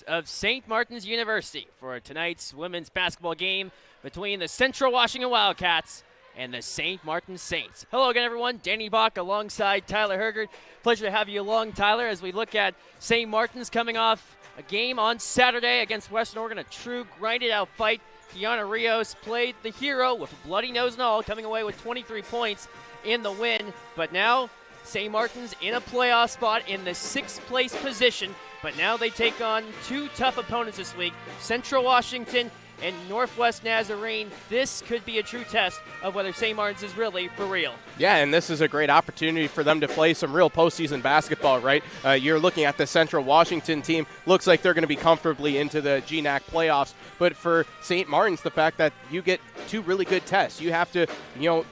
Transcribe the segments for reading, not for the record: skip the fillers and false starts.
of St. Martin's University for tonight's women's basketball game between the Central Washington Wildcats and the St. Martin Saints. Hello again, everyone. Danny Bach alongside Tyler Hergert. Pleasure to have you along, Tyler, as we look at St. Martin's coming off a game on Saturday against Western Oregon, a true grinded-out fight. Kiana Rios played the hero with a bloody nose and all, coming away with 23 points in the win. But now St. Martin's in a playoff spot in the 6th place position. But now they take on two tough opponents this week, Central Washington and Northwest Nazarene. This could be a true test of whether St. Martin's is really for real. Yeah, and this is a great opportunity for them to play some real postseason basketball, right? You're looking at the Central Washington team. Looks like they're going to be comfortably into the GNAC playoffs. But for St. Martin's, the fact that you get two really good tests. You have to,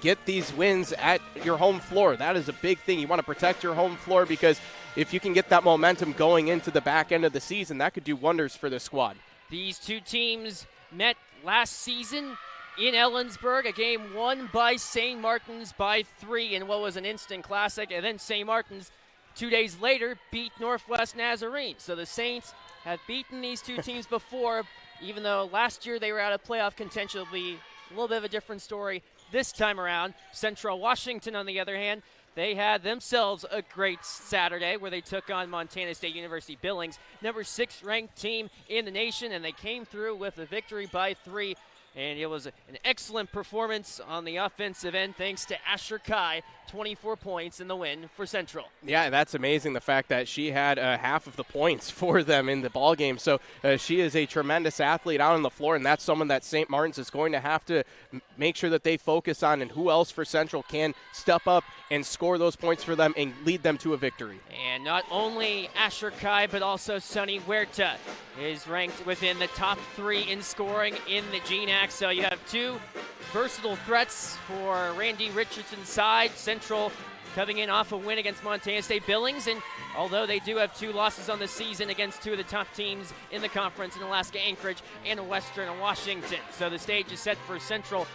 get these wins at your home floor. That is a big thing. You want to protect your home floor because if you can get that momentum going into the back end of the season, that could do wonders for the squad. These two teams met last season in Ellensburg, a game won by St. Martin's by 3 in what was an instant classic, and then St. Martin's 2 days later beat Northwest Nazarene. So the Saints have beaten these two teams before, even though last year they were out of playoff contention. It'll be a little bit of a different story this time around. Central Washington, on the other hand, they had themselves a great Saturday where they took on Montana State University Billings, number 6 ranked team in the nation, and they came through with a victory by 3. And it was an excellent performance on the offensive end thanks to Asher Kai, 24 points in the win for Central. Yeah, that's amazing, the fact that she had half of the points for them in the ball game. So she is a tremendous athlete out on the floor, and that's someone that St. Martin's is going to have to make sure that they focus on, and who else for Central can step up and score those points for them and lead them to a victory. And not only Asher Kai, but also Sonny Huerta is ranked within the top 3 in scoring in the GNAC. So you have two versatile threats for Randy Richardson's side. Central coming in off a win against Montana State Billings, and although they do have 2 losses on the season against 2 of the top teams in the conference in Alaska Anchorage and Western Washington. So the stage is set for Central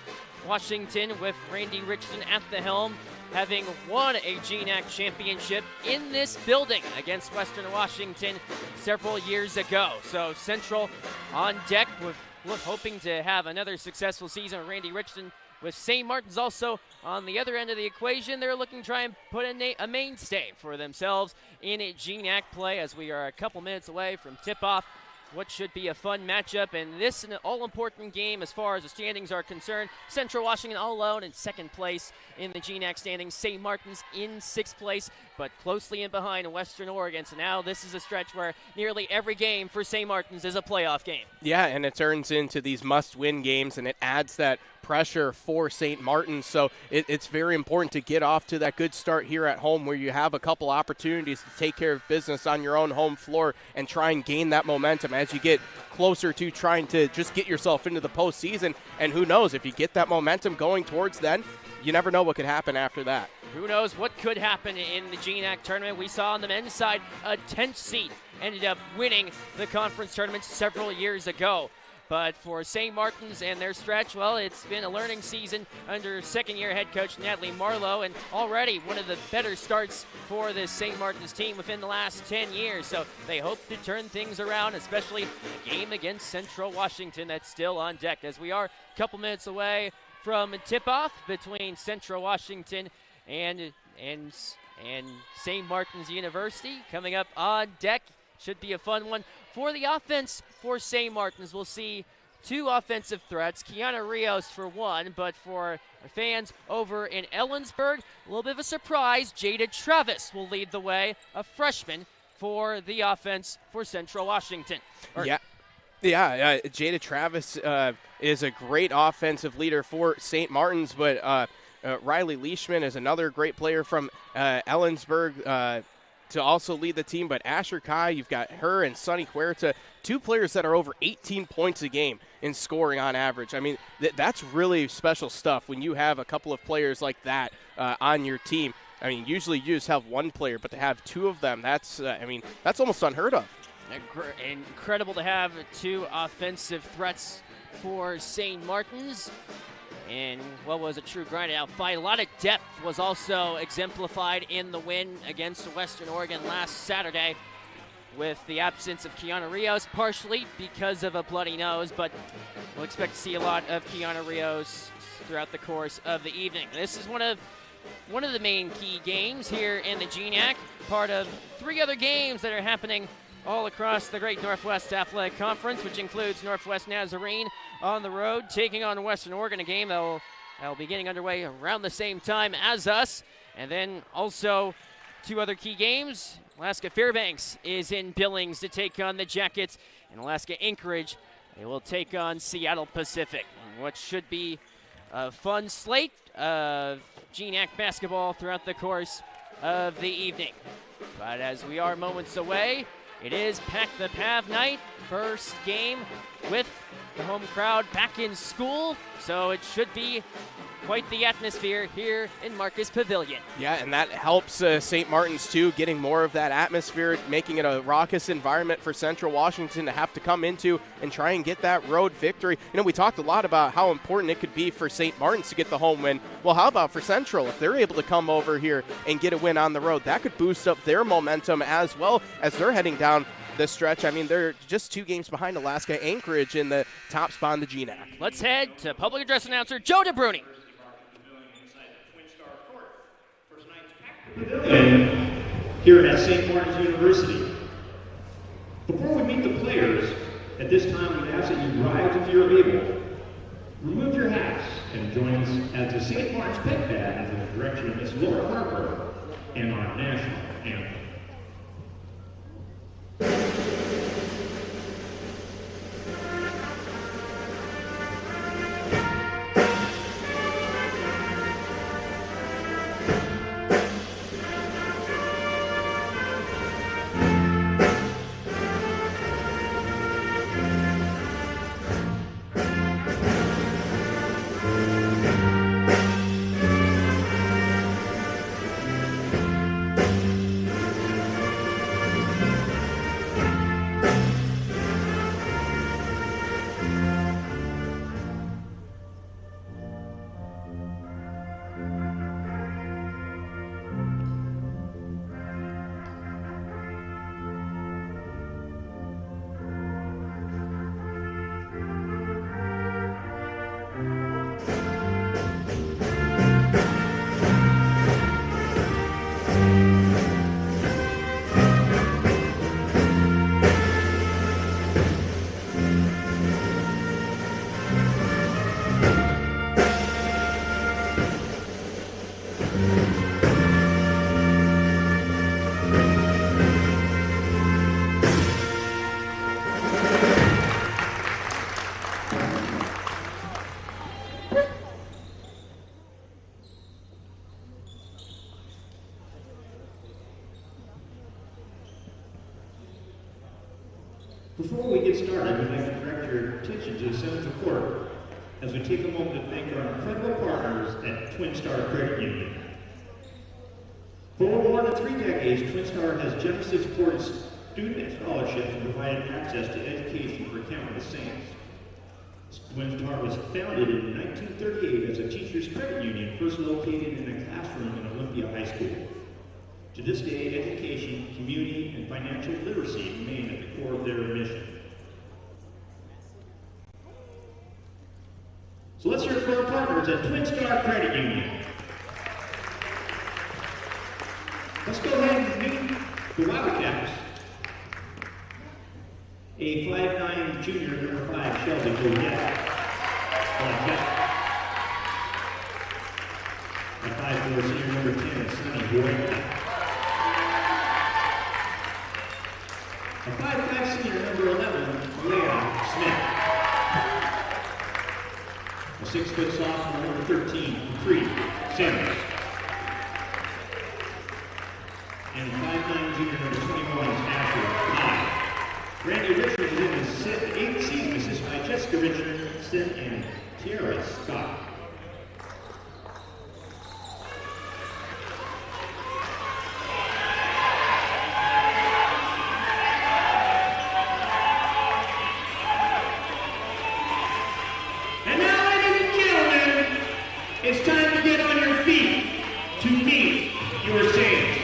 Washington with Randy Richardson at the helm, having won a GNAC championship in this building against Western Washington several years ago. So Central on deck with hoping to have another successful season with Randy Richardson. With St. Martin's also on the other end of the equation, they're looking to try and put a mainstay for themselves in a GNAC play as we are a couple minutes away from tip-off. What should be a fun matchup, and this is an all-important game as far as the standings are concerned. Central Washington all alone in 2nd place in the GNAC standings. St. Martin's in 6th place, but closely in behind Western Oregon. So now this is a stretch where nearly every game for St. Martin's is a playoff game. Yeah, and it turns into these must-win games, and it adds that pressure for St. Martin's. So it's very important to get off to that good start here at home where you have a couple opportunities to take care of business on your own home floor and try and gain that momentum as you get closer to trying to just get yourself into the postseason. And who knows, if you get that momentum going towards then, you never know what could happen after that. Who knows what could happen in the GNAC tournament. We saw on the men's side a 10th seed ended up winning the conference tournament several years ago. But for St. Martin's and their stretch, well, it's been a learning season under second-year head coach Natalie Marlowe, and already one of the better starts for this St. Martin's team within the last 10 years. So they hope to turn things around, especially a game against Central Washington that's still on deck, as we are a couple minutes away from tip-off between Central Washington and St. Martin's University. Coming up on deck, should be a fun one. For the offense for St. Martin's, we'll see 2 offensive threats. Kiana Rios for 1, but for our fans over in Ellensburg, a little bit of a surprise. Jada Travis will lead the way, a freshman for the offense for Central Washington. Yeah, Jada Travis is a great offensive leader for St. Martin's, but Riley Leishman is another great player from Ellensburg to also lead the team. But Asher Kai, you've got her and Sonny Huerta, 2 players that are over 18 points a game in scoring on average. I mean, that's really special stuff when you have a couple of players like that on your team. I mean, usually you just have 1 player, but to have 2 of them, that's almost unheard of. Incredible to have 2 offensive threats for St. Martin's. And what was a true grind-out fight. A lot of depth was also exemplified in the win against Western Oregon last Saturday. with the absence of Keanu Rios, partially because of a bloody nose, but we'll expect to see a lot of Keanu Rios throughout the course of the evening. This is one of the main key games here in the GNAC, part of 3 other games that are happening all across the Great Northwest Athletic Conference, which includes Northwest Nazarene on the road, taking on Western Oregon, a game that will be getting underway around the same time as us. And then also 2 other key games. Alaska Fairbanks is in Billings to take on the Jackets, and Alaska Anchorage, they will take on Seattle Pacific. And what should be a fun slate of GNAC basketball throughout the course of the evening. But as we are moments away, it is Pack the Pav night, first game with the home crowd back in school, so it should be quite the atmosphere here in Marcus Pavilion. Yeah, and that helps St. Martin's too, getting more of that atmosphere, making it a raucous environment for Central Washington to have to come into and try and get that road victory. You know, we talked a lot about how important it could be for St. Martin's to get the home win. Well, how about for Central? If they're able to come over here and get a win on the road, that could boost up their momentum as well as they're heading down the stretch. I mean, they're just 2 games behind Alaska Anchorage in the top spot in the GNAC. Let's head to public address announcer Joe DeBruni. Pavilion here at St. Martin's University. Before we meet the players, at this time we ask that you rise if you're able. Remove your hats and join us as the St. Martin's Pet Band under the direction of Miss Laura Harper and our national anthem. Before we get started, we'd like to direct your attention to the Central Court as we take a moment to thank our incredible partners at Twin Star Credit Union. For more than 3 decades, Twin Star has generously supported student scholarships and provided access to education for countless saints. Twin Star was founded in 1938 as a teachers' credit union, first located in a classroom in Olympia High School. To this day, education, community, and financial literacy remain at the core of their mission. So let's hear it for our partners at Twin Star Credit Union. Let's go ahead and meet the Wildcats. A 5'9" junior, number 5, Shelby Goyette. A 5'4" senior, number 10, Sonny Boyd. A 5'5" senior, number 11, Leah Smith. A 6' sophomore, number 13, Creed Sanders. And 5'9" junior, number 21, Asher Pye. Randy Richards is in his 8th season, assisted by Jessica Richardson and Tiara Scott. And now, ladies and gentlemen, it's time to get on your feet to meet your saints.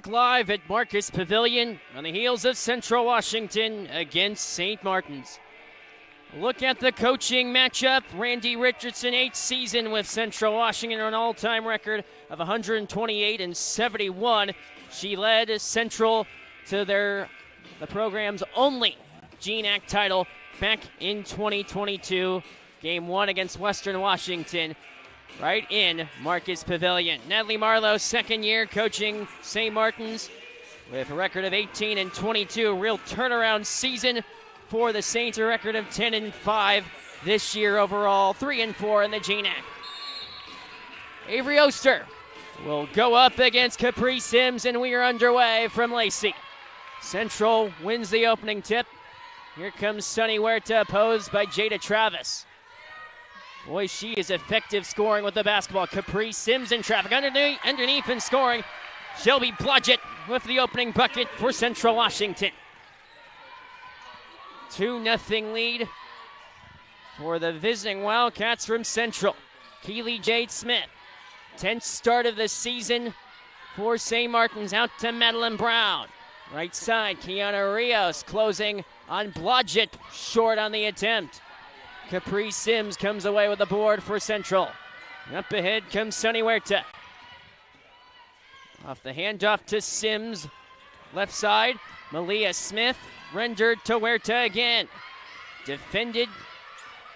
Back live at Marcus Pavilion on the heels of Central Washington against St. Martin's. Look at the coaching matchup. Randy Richardson, 8th season with Central Washington, an all-time record of 128 and 71. She led Central to the program's only GNAC title back in 2022. Game 1 against Western Washington, right in Marcus Pavilion. Natalie Marlowe, second year coaching St. Martin's with a record of 18 and 22. A real turnaround season for the Saints, a record of 10 and 5 this year overall, 3 and 4 in the GNAC. Avery Oster will go up against Capri Sims, and we are underway from Lacey. Central wins the opening tip. Here comes Sunny Huerta, opposed by Jada Travis. Boy, she is effective scoring with the basketball. Capri Sims in traffic. Underneath and scoring. Shelby Blodgett with the opening bucket for Central Washington. 2-0 lead for the visiting Wildcats from Central. Keely Jade Smith. 10th start of the season for St. Martin's, out to Madeline Brown. Right side, Kiana Rios closing on Blodgett, short on the attempt. Capri Sims comes away with the board for Central. Up ahead comes Sunny Huerta. Off the handoff to Sims. Left side, Malia Smith rendered to Huerta again. Defended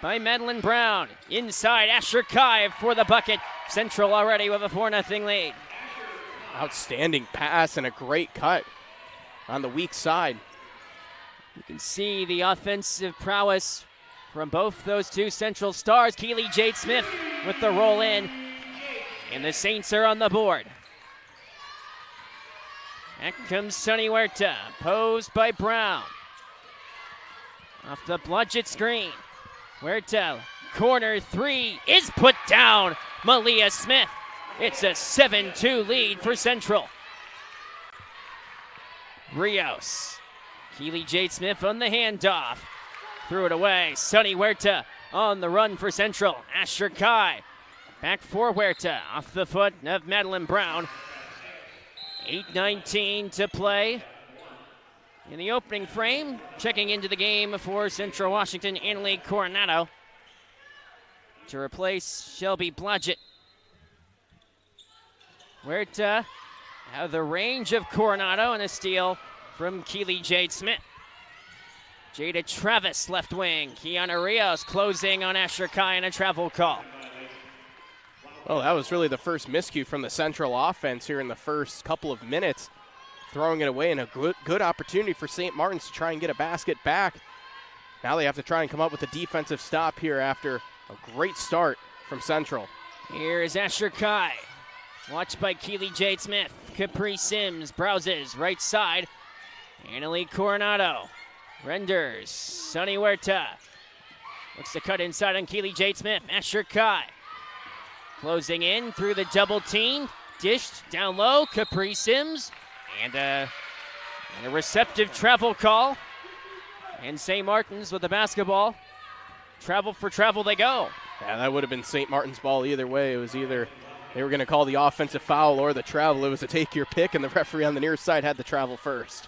by Madeline Brown. Inside, Asher Kai for the bucket. Central already with a 4-0 lead. Outstanding pass and a great cut on the weak side. You can see the offensive prowess from both those two Central stars. Keely Jade Smith with the roll in, and the Saints are on the board. Back comes Sunny Huerta, posed by Brown. Off the Blodgett screen. Huerta, corner three is put down. Malia Smith. It's a 7-2 lead for Central. Rios. Keely Jade Smith on the handoff. Threw it away. Sunny Huerta on the run for Central. Asher Kai back for Huerta off the foot of Madeline Brown. 8:19 to play in the opening frame. Checking into the game for Central Washington, Annalie Coronado to replace Shelby Blodgett. Huerta out of the range of Coronado, and a steal from Keely Jade Smith. Jada Travis, left wing. Kiana Rios closing on Asher Kai, and a travel call. Well, that was really the first miscue from the Central offense here in the first couple of minutes. Throwing it away, and a good opportunity for St. Martin's to try and get a basket back. Now they have to try and come up with a defensive stop here after a great start from Central. Here is Asher Kai. Watched by Keely Jade Smith. Capri Sims browses right side. Annalie Coronado renders. Sunny Huerta looks to cut inside on Keely Jade Smith. Asher Kai closing in through the double team. Dished down low. Capri Sims. And a receptive travel call. And St. Martin's with the basketball. Travel for travel they go. Yeah, that would have been St. Martin's ball either way. It was either they were going to call the offensive foul or the travel. It was a take your pick, and the referee on the near side had the travel first.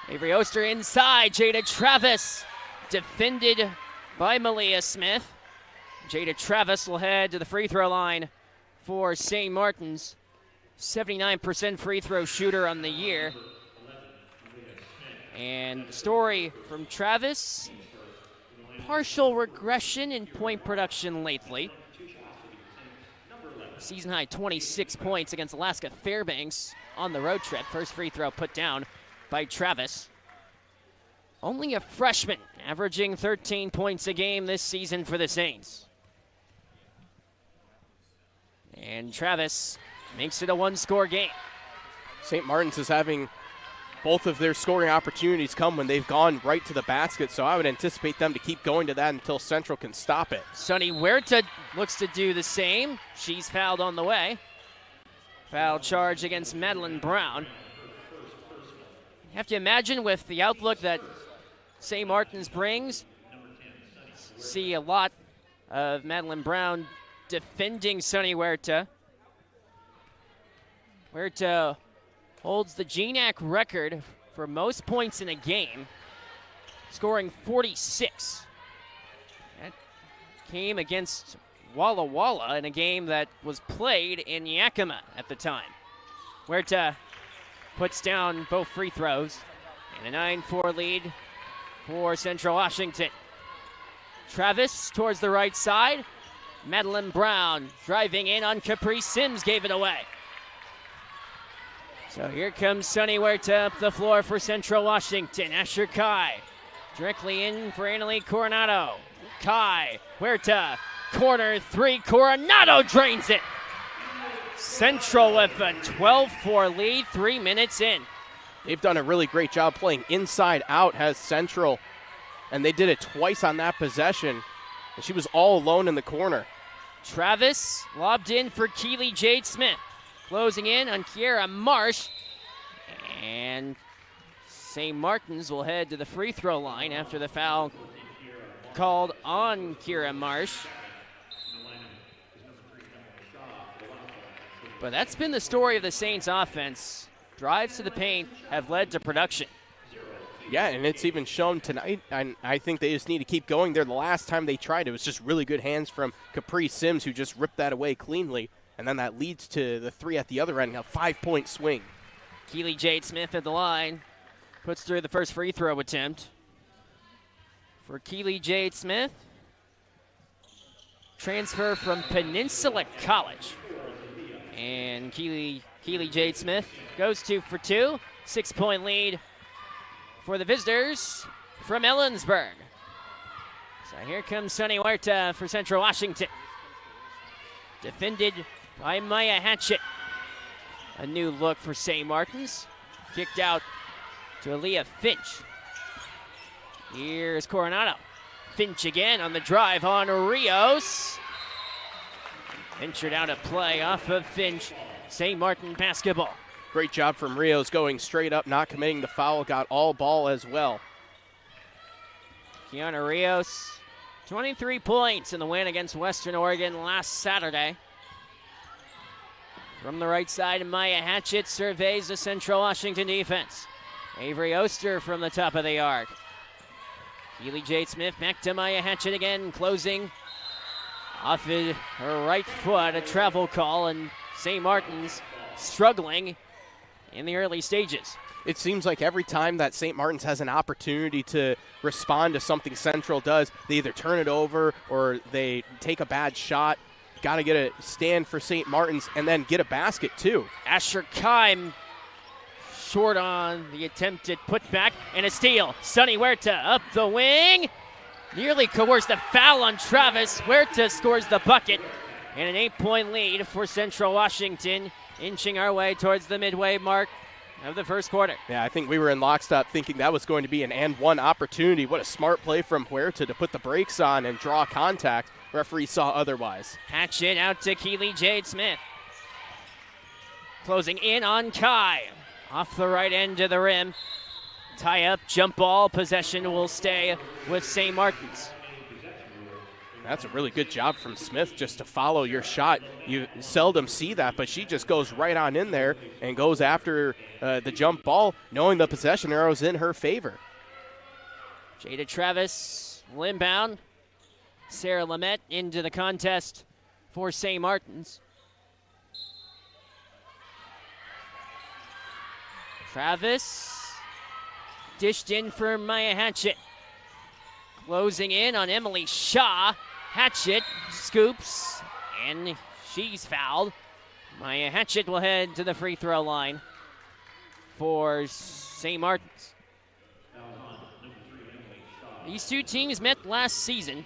Avery Oster inside. Jada Travis defended by Malia Smith. Jada Travis will head to the free throw line for St. Martin's. 79% free throw shooter on the year. And story from Travis, partial regression in point production lately. Season high 26 points against Alaska Fairbanks on the road trip. First free throw put down by Travis. Only a freshman, averaging 13 points a game this season for the Saints. And Travis makes it a one-score game. St. Martin's is having both of their scoring opportunities come when they've gone right to the basket, so I would anticipate them to keep going to that until Central can stop it. Sunny Huerta looks to do the same. She's fouled on the way. Foul charge against Madeline Brown. You have to imagine with the outlook that St. Martin's brings, see a lot of Madeline Brown defending Sunny Huerta. Huerta holds the GNAC record for most points in a game, scoring 46. That came against Walla Walla in a game that was played in Yakima at the time. Huerta puts down both free throws, and a 9-4 lead for Central Washington. Travis towards the right side. Madeline Brown driving in on Caprice Sims, gave it away. So here comes Sunny Huerta up the floor for Central Washington. Asher Kai directly in for Annalie Coronado. Kai, Huerta, corner three, Coronado drains it. Central with a 12-4 lead, 3 minutes in. They've done a really great job playing inside out, has Central, and they did it twice on that possession. And she was all alone in the corner. Travis lobbed in for Keely Jade Smith. Closing in on Kiera Marsh. And St. Martin's will head to the free throw line after the foul called on Kiera Marsh. But that's been the story of the Saints offense. Drives to the paint have led to production. Yeah, and it's even shown tonight, and I think they just need to keep going there. The last time they tried, it was just really good hands from Caprice Sims, who just ripped that away cleanly, and then that leads to the three at the other end, a 5-point swing. Keely Jade Smith at the line, puts through the first free throw attempt. For Keely Jade Smith, transfer from Peninsula College. And Keely Jade Smith goes 2 for 2, 6-point lead for the visitors from Ellensburg. So here comes Sunny Huerta for Central Washington. Defended by Maya Hatchett. A new look for St. Martin's. Kicked out to Aaliyah Finch. Here's Coronado. Finch again on the drive on Rios. Ventured out of play off of Finch. St. Martin basketball. Great job from Rios going straight up, not committing the foul, got all ball as well. Kiana Rios, 23 points in the win against Western Oregon last Saturday. From the right side, Maya Hatchett surveys the Central Washington defense. Avery Oster from the top of the arc. Keely Jade Smith back to Maya Hatchett again, closing off her right foot, a travel call, and St. Martin's struggling in the early stages. It seems like every time that St. Martin's has an opportunity to respond to something Central does, they either turn it over or they take a bad shot. Got to get a stand for St. Martin's and then get a basket too. Asher Kime short on the attempted putback and a steal. Sunny Huerta up the wing. Nearly coerced a foul on Travis. Huerta scores the bucket and an 8-point lead for Central Washington, inching our way towards the midway mark of the first quarter. Yeah, I think we were in lockstep thinking that was going to be an and-one opportunity. What a smart play from Huerta to put the brakes on and draw contact. Referee saw otherwise. Hatchet out to Keely Jade Smith. Closing in on Kai. Off the right end of the rim. Tie up, jump ball, possession will stay with St. Martin's. That's a really good job from Smith just to follow your shot. You seldom see that, but she just goes right on in there and goes after the jump ball, knowing the possession arrow is in her favor. Jada Travis, inbound. Sarah Lamette into the contest for St. Martin's. Travis dished in for Maya Hatchett. Closing in on Emily Shaw. Hatchett scoops, and she's fouled. Maya Hatchett will head to the free throw line for St. Martin's. These two teams met last season.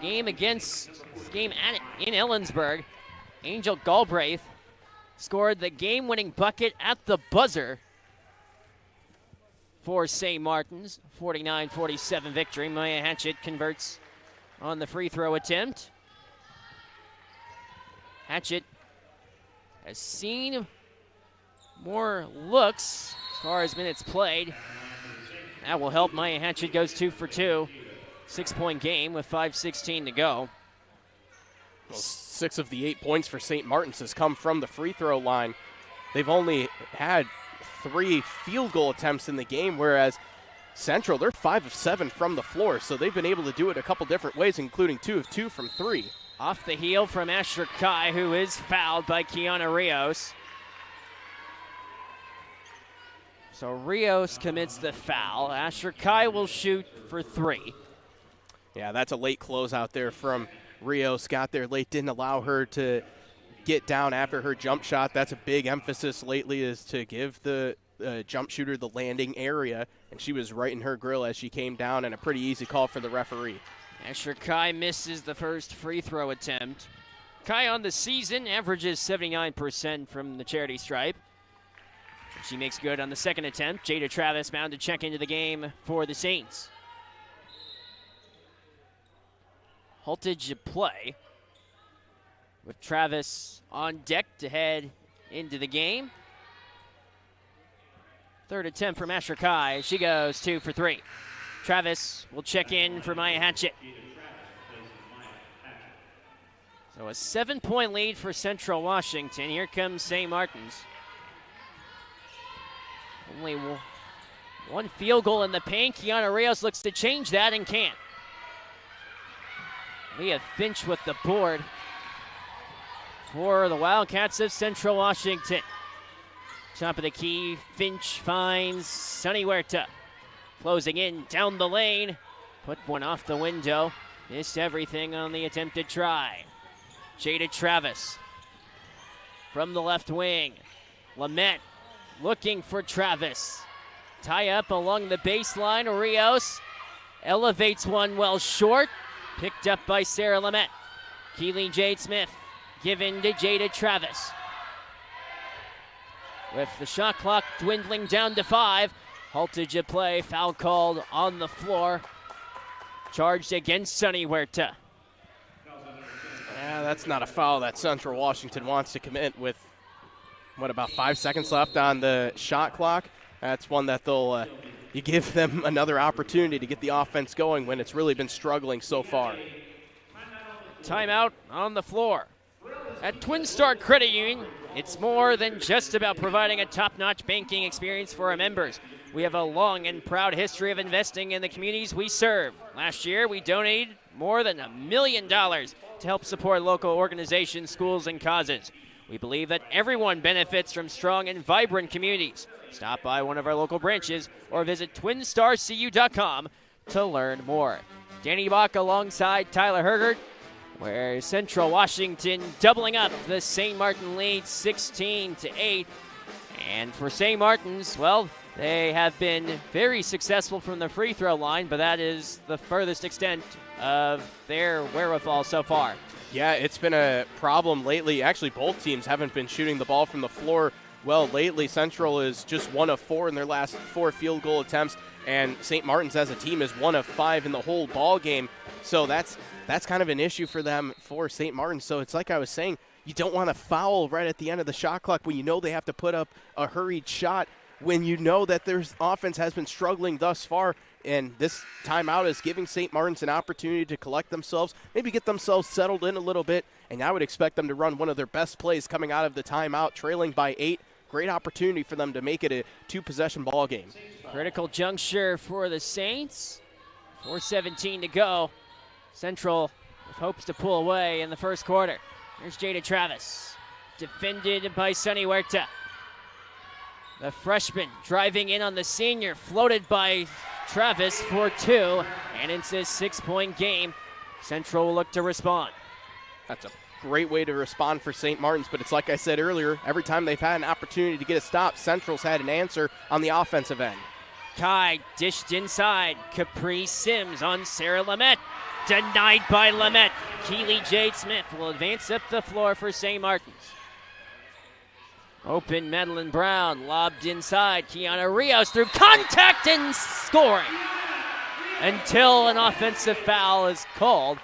Game in Ellensburg. Angel Galbraith scored the game-winning bucket at the buzzer for St. Martin's. 49-47 victory. Maya Hatchett converts on the free throw attempt. Hatchett has seen more looks as far as minutes played. That will help. Maya Hatchett goes 2 for 2. 6-point game with 5:16 to go. Well, 6 of the 8 points for St. Martin's has come from the free throw line. they've only had 3 field goal attempts in the game, whereas Central, they're 5 of 7 from the floor, so they've been able to do it a couple different ways, including 2 of 2 from 3. Off the heel from Asher Kai, who is fouled by Kiana Rios. So Rios commits the foul. Asher Kai will shoot for 3. Yeah, that's a late closeout there from Rios. Got there late, didn't allow her to get down after her jump shot. That's a big emphasis lately, is to give the jump shooter the landing area, and she was right in her grill as she came down, and a pretty easy call for the referee. Asher Kai misses the first free throw attempt. Kai on the season averages 79% from the charity stripe. She makes good on the second attempt. Jada Travis bound to check into the game for the Saints. Haltage of play with Travis on deck to head into the game. Third attempt from Asher Kai. She goes 2 for 3. Travis will check in for Maya Hatchett. So a 7-point lead for Central Washington. Here comes St. Martin's. Only one field goal in the paint. Kiana Rios looks to change that and can't. Leah Finch with the board for the Wildcats of Central Washington. Top of the key, Finch finds Sunny Huerta. Closing in down the lane. Put one off the window. Missed everything on the attempted try. Jada Travis from the left wing. Lamette looking for Travis. Tie up along the baseline. Rios elevates one well short. Picked up by Sarah Lamette. Keely Jade Smith given to Jada Travis. With the shot clock dwindling down to 5. Haltage of play, foul called on the floor. Charged against Sunny Huerta. Yeah, that's not a foul that Central Washington wants to commit with, about 5 seconds left on the shot clock. That's one that they'll, you give them another opportunity to get the offense going when it's really been struggling so far. Timeout on the floor. At Twin Star Credit Union, it's more than just about providing a top-notch banking experience for our members. We have a long and proud history of investing in the communities we serve. Last year, we donated more than $1 million to help support local organizations, schools, and causes. We believe that everyone benefits from strong and vibrant communities. Stop by one of our local branches or visit twinstarcu.com to learn more. Danny Bach alongside Tyler Hergert, where Central Washington doubling up the St. Martin lead 16-8. And for St. Martin's, well, they have been very successful from the free throw line, but that is the furthest extent of their wherewithal so far. Yeah, it's been a problem lately. Actually, both teams haven't been shooting the ball from the floor well lately. Central is just 1 of 4 in their last 4 field goal attempts, and St. Martin's as a team is 1 of 5 in the whole ball game. So that's kind of an issue for them, for St. Martin's. So it's like I was saying, you don't want to foul right at the end of the shot clock when you know they have to put up a hurried shot, when you know that their offense has been struggling thus far. And this timeout is giving St. Martin's an opportunity to collect themselves, maybe get themselves settled in a little bit, and I would expect them to run one of their best plays coming out of the timeout, trailing by 8. Great opportunity for them to make it a 2-possession ball game. Critical juncture for the Saints. 4:17 to go. Central with hopes to pull away in the first quarter. Here's Jada Travis, defended by Sunny Huerta. The freshman driving in on the senior, floated by Travis for 2, and it's a 6-point game. Central will look to respond. That's a great way to respond for St. Martin's, but it's like I said earlier, every time they've had an opportunity to get a stop, Central's had an answer on the offensive end. Kai dished inside. Capri Sims on Sarah Lamette. Denied by Lamette. Keely Jade Smith will advance up the floor for St. Martin's. Open Madeline Brown, lobbed inside. Kiana Rios through contact and scoring. Until an offensive foul is called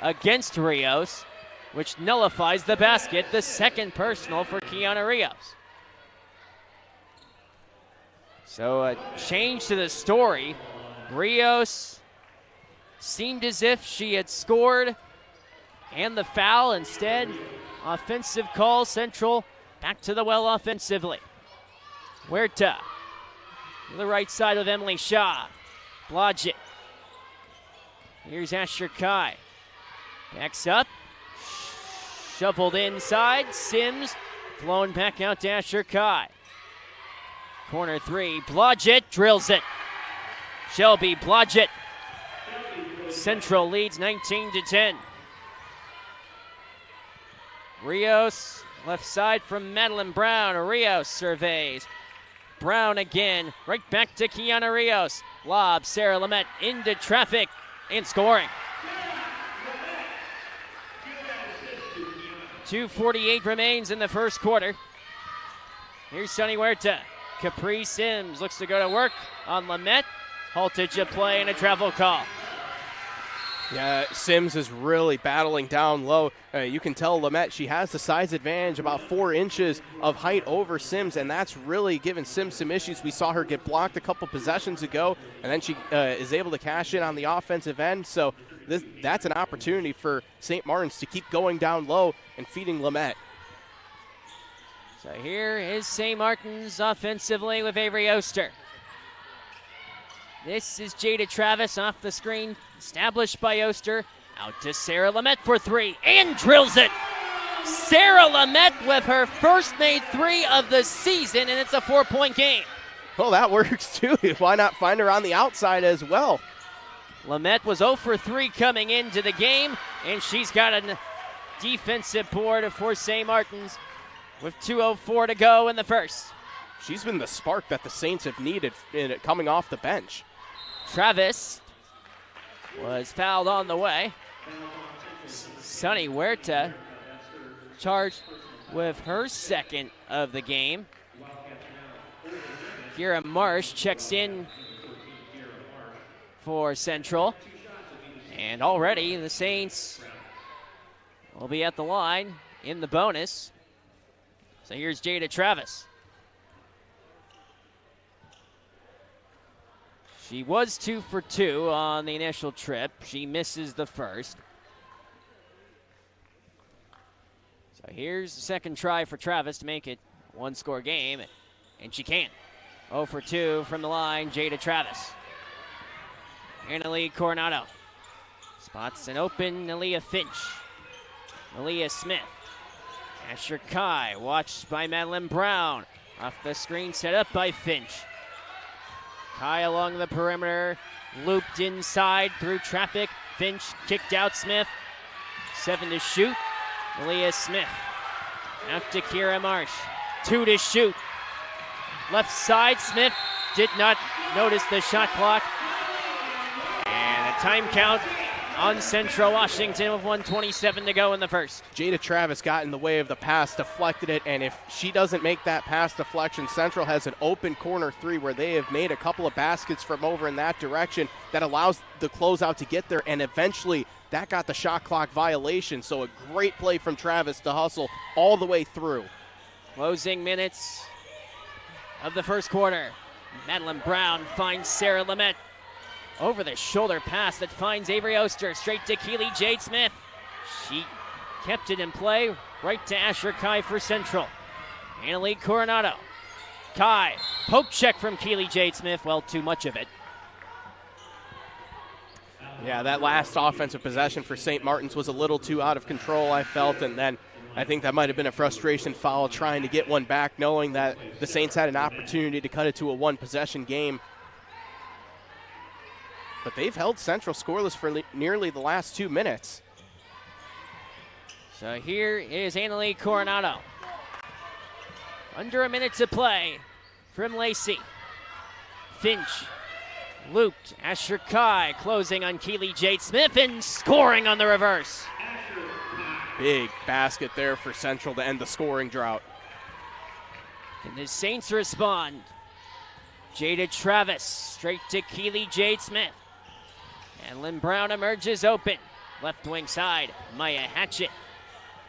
against Rios, which nullifies the basket, the second personal for Kiana Rios. So a change to the story. Rios seemed as if she had scored, and the foul instead. Offensive call. Central Back to the well offensively. Huerta to the right side of Emily Shaw. Blodgett. Here's Asher Kai. Backs up. Shuffled inside. Sims flown back out to Asher Kai. Corner three. Blodgett drills it. Shelby Blodgett. Central leads 19-10. Rios, left side from Madeline Brown. Rios surveys. Brown again, right back to Kiana Rios. Lob, Sarah Lamette into traffic and scoring. 2:48 remains in the first quarter. Here's Sunny Huerta. Capri Sims looks to go to work on Lamette. Haltage of play and a travel call. Yeah, Sims is really battling down low. You can tell Lamette, she has the size advantage, about 4 inches of height over Sims, and that's really given Sims some issues. We saw her get blocked a couple possessions ago, and then she is able to cash in on the offensive end. So that's an opportunity for St. Martin's to keep going down low and feeding Lamette. So here is St. Martin's offensively with Avery Oster. This is Jada Travis off the screen, established by Oster. Out to Sarah Lamette for 3, and drills it. Sarah Lamette with her first made 3 of the season, and it's a 4-point game. Well, that works too. Why not find her on the outside as well? Lamette was 0 for 3 coming into the game, and she's got a defensive board for St. Martin's with 2:04 to go in the first. She's been the spark that the Saints have needed coming off the bench. Travis was fouled on the way. Sunny Huerta charged with her second of the game. Kira Marsh checks in for Central. And already the Saints will be at the line in the bonus. So here's Jada Travis. She was 2 for 2 on the initial trip. She misses the first. So here's the second try for Travis to make it a 1-score game, and she can. 0 for 2 from the line, Jada Travis. Annalie Coronado spots an open Aaliyah Finch. Aaliyah Smith. Asher Kai watched by Madeline Brown. Off the screen, set up by Finch. Kai along the perimeter, looped inside through traffic. Finch kicked out Smith. 7 to shoot. Aaliyah Smith. Out to Kira Marsh. 2 to shoot. Left side, Smith did not notice the shot clock. And a time count on Central Washington with 1:27 to go in the first. Jada Travis got in the way of the pass, deflected it, and if she doesn't make that pass deflection, Central has an open corner 3 where they have made a couple of baskets from over in that direction that allows the closeout to get there, and eventually that got the shot clock violation. So a great play from Travis to hustle all the way through. Closing minutes of the first quarter. Madeline Brown finds Sarah Lamette. Over the shoulder pass that finds Avery Oster straight to Keely Jade Smith. She kept it in play right to Asher Kai for Central. Annalie Coronado. Kai, poke check from Keely Jade Smith. Well, too much of it. Yeah, that last offensive possession for St. Martin's was a little too out of control, I felt, and then I think that might have been a frustration foul trying to get one back, knowing that the Saints had an opportunity to cut it to a 1-possession game. But they've held Central scoreless for nearly the last 2 minutes. So here is Annalie Coronado. Under a minute to play from Lacey. Finch looped. Asher Kai closing on Keely Jade Smith and scoring on the reverse. Big basket there for Central to end the scoring drought. Can the Saints respond? Jada Travis straight to Keely Jade Smith. And Lynn Brown emerges open. Left wing side, Maya Hatchett.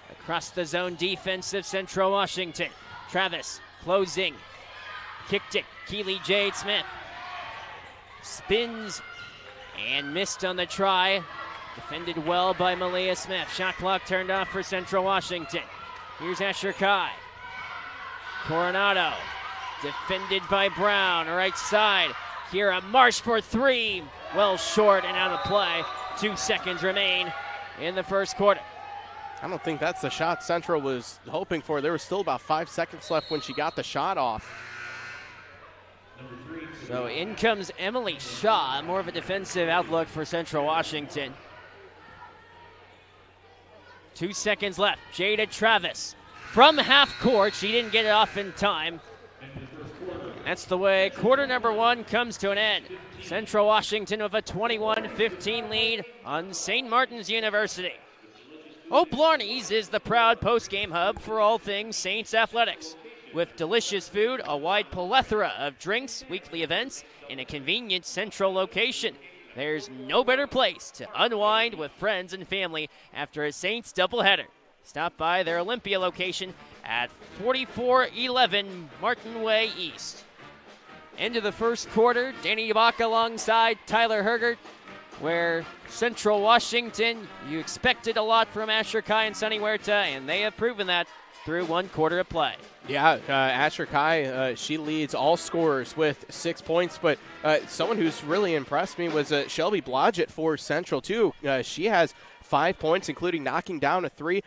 Across the zone defense of Central Washington. Travis closing. Kicked it, Keely Jade Smith. Spins and missed on the try. Defended well by Malia Smith. Shot clock turned off for Central Washington. Here's Asher Kai. Coronado defended by Brown, right side. Here a Marsh for three, well short and out of play. 2 seconds remain in the first quarter. I don't think that's the shot Central was hoping for. There was still about 5 seconds left when she got the shot off. So in comes Emily Shaw, more of a defensive outlook for Central Washington. 2 seconds left. Jada Travis from half court. She didn't get it off in time. That's the way quarter number one comes to an end. Central Washington with a 21-15 lead on St. Martin's University. O'Blarney's is the proud post-game hub for all things Saints athletics. With delicious food, a wide plethora of drinks, weekly events, and a convenient central location. There's no better place to unwind with friends and family after a Saints doubleheader. Stop by their Olympia location at 4411 Martin Way East. End of the first quarter, Danny Bach alongside Tyler Hergert, where Central Washington, you expected a lot from Asher Kai and Sunny Huerta, and they have proven that through 1 quarter of play. Yeah, Asher Kai, she leads all scorers with 6 points, but someone who's really impressed me was Shelby Blodgett for Central, too. She has 5 points, including knocking down a 3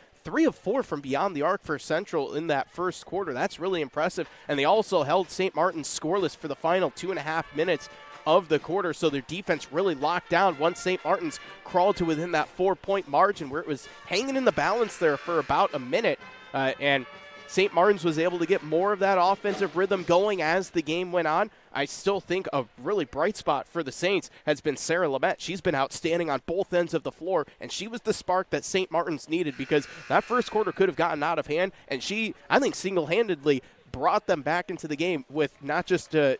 of 4 from beyond the arc for Central in that first quarter. That's really impressive, and they also held St. Martin's scoreless for the final 2.5 minutes of the quarter, so their defense really locked down once St. Martin's crawled to within that 4-point margin where it was hanging in the balance there for about a minute, and St. Martin's was able to get more of that offensive rhythm going as the game went on. I still think a really bright spot for the Saints has been Sarah Lamette. She's been outstanding on both ends of the floor, and she was the spark that St. Martin's needed because that first quarter could have gotten out of hand, and she, I think, single-handedly brought them back into the game with not just the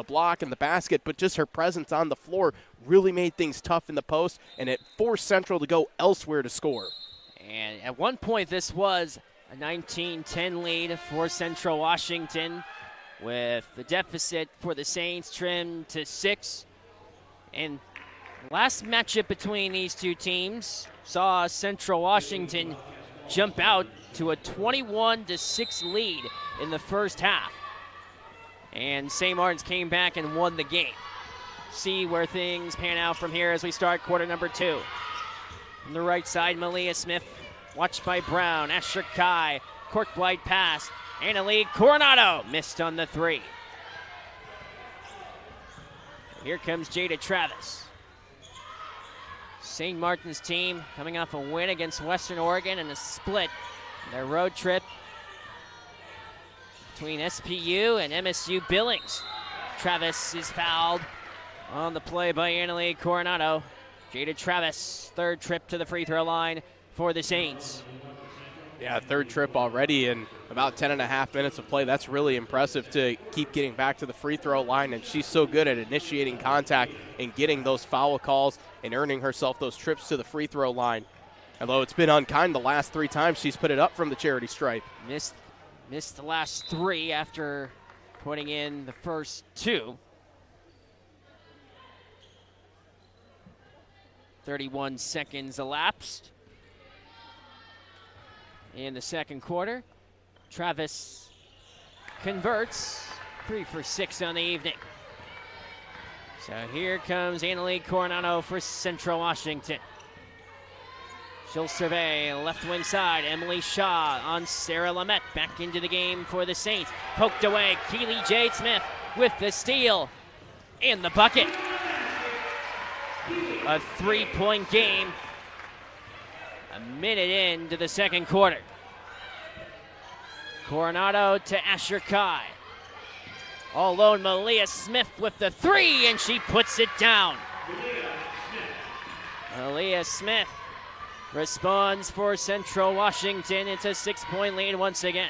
block and the basket, but just her presence on the floor really made things tough in the post, and it forced Central to go elsewhere to score. And at one point, this was a 19-10 lead for Central Washington, with the deficit for the Saints trimmed to 6. And last matchup between these two teams saw Central Washington jump out to a 21-6 lead in the first half. And St. Martin's came back and won the game. See where things pan out from here as we start quarter number 2. On the right side, Malia Smith, watched by Brown. Asher Kai, court-wide pass. Annalie Coronado missed on the 3. Here comes Jada Travis. St. Martin's team coming off a win against Western Oregon and a split in their road trip between SPU and MSU Billings. Travis is fouled on the play by Annalie Coronado. Jada Travis, 3rd trip to the free throw line for the Saints. Yeah, 3rd trip already in about 10.5 minutes of play. That's really impressive to keep getting back to the free throw line, and she's so good at initiating contact and getting those foul calls and earning herself those trips to the free throw line. Although it's been unkind the last 3 times she's put it up from the charity stripe. Missed the last 3 after putting in the first 2. 31 seconds elapsed in the second quarter. Travis converts, 3 for 6 on the evening. So here comes Annalie Coronado for Central Washington. She'll survey left wing side. Emily Shaw on Sarah Lamette. Back into the game for the Saints. Poked away. Keely Jade Smith with the steal and the bucket. A 3-point game. A minute into the second quarter. Coronado to Asher Kai. All alone, Malia Smith with the 3, and she puts it down. Malia Smith responds for Central Washington. It's a 6-point lead once again.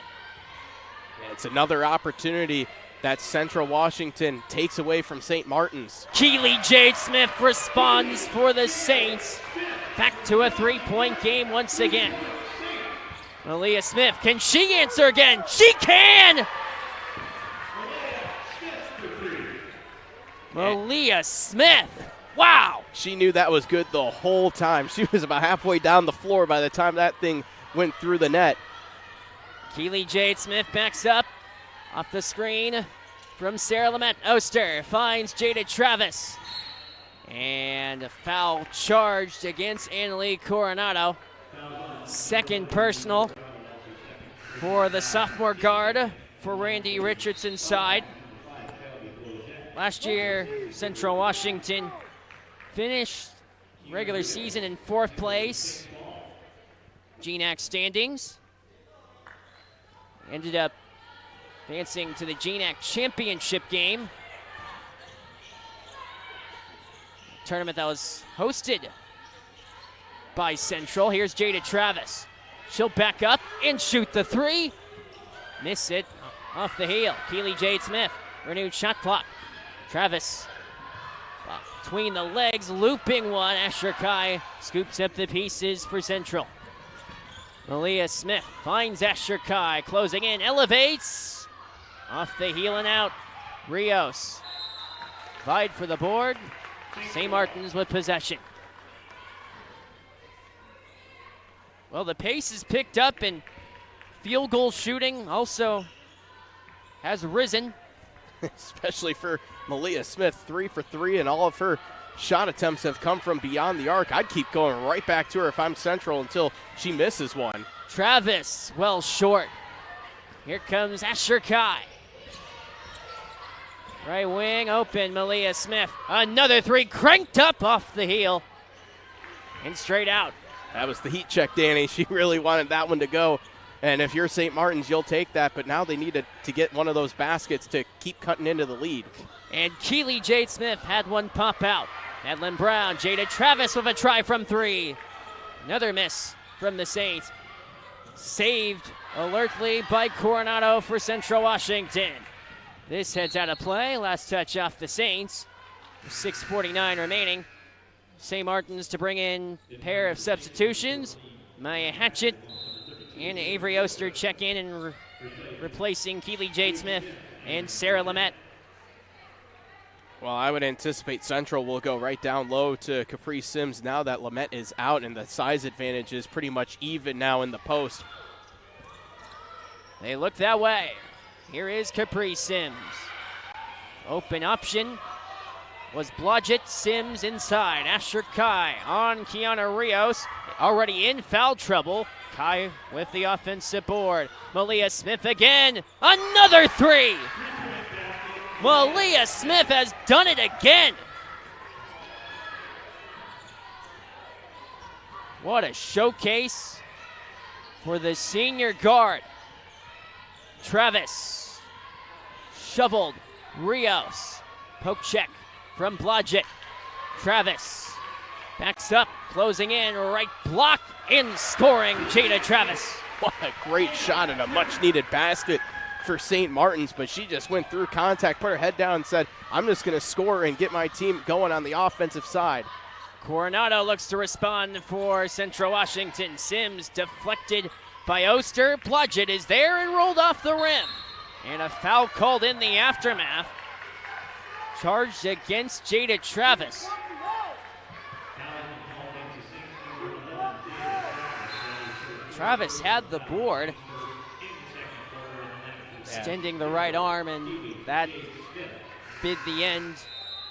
It's another opportunity that Central Washington takes away from St. Martin's. Keely Jade Smith responds for the Saints. Back to a 3-point game once again. Malia Smith, can she answer again? She can! Malia Smith, wow! She knew that was good the whole time. She was about halfway down the floor by the time that thing went through the net. Keely Jade Smith backs up, Off the screen from Sarah Lamette. Oster finds Jada Travis. And a foul charged against Annalie Coronado. Second personal for the sophomore guard for Randy Richardson's side. Last year, Central Washington finished regular season in 4th place. GNAC standings. Ended up advancing to the GNAC championship game. Tournament that was hosted by Central. Here's Jada Travis. She'll back up and shoot the 3. Miss it off the heel. Keely Jade Smith, renewed shot clock. Travis between the legs, looping one. Asher Kai scoops up the pieces for Central. Malia Smith finds Asher Kai, closing in, elevates. Off the heel and out. Rios vied for the board. St. Martin's with possession. Well, the pace is picked up and field goal shooting also has risen. Especially for Malia Smith, 3 for 3, and all of her shot attempts have come from beyond the arc. I'd keep going right back to her if I'm Central until she misses one. Travis, well short. Here comes Asher Kai. Right wing open, Malia Smith. Another 3 cranked up off the heel and straight out. That was the heat check, Danny. She really wanted that one to go. And if you're St. Martin's, you'll take that. But now they need to get one of those baskets to keep cutting into the lead. And Keely Jade Smith had one pop out. Madeline Brown, Jada Travis with a try from 3. Another miss from the Saints. Saved alertly by Coronado for Central Washington. This heads out of play. Last touch off the Saints. 6:49 remaining. St. Martin's to bring in a pair of substitutions. Maya Hatchett and Avery Oster check in and replacing Keely Jade Smith and Sarah Lamette. Well, I would anticipate Central will go right down low to Capri Sims now that Lamette is out, and the size advantage is pretty much even now in the post. They look that way. Here is Capri Sims. Open option was Blodgett. Sims inside. Asher Kai on Kiana Rios. Already in foul trouble. Kai with the offensive board. Malia Smith again. Another 3. Malia Smith has done it again. What a showcase for the senior guard. Travis shoveled. Rios. Poke check from Blodgett. Travis backs up, closing in, right block, in scoring, Jada Travis. What a great shot and a much-needed basket for St. Martin's, but she just went through contact, put her head down and said, I'm just going to score and get my team going on the offensive side. Coronado looks to respond for Central Washington. Sims deflected by Oster. Blodgett is there and rolled off the rim. And a foul called in the aftermath. Charged against Jada Travis. Travis had the board, extending the right arm, and that bid the end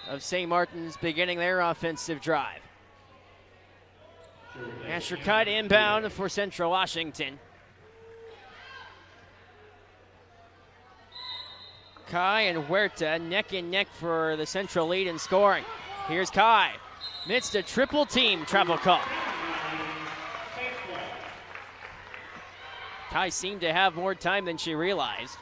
of St. Martin's beginning their offensive drive. Asher cut inbound for Central Washington. Kai and Huerta neck and neck for the Central lead in scoring. Here's Kai. Amidst a triple team travel call. Kai seemed to have more time than she realized.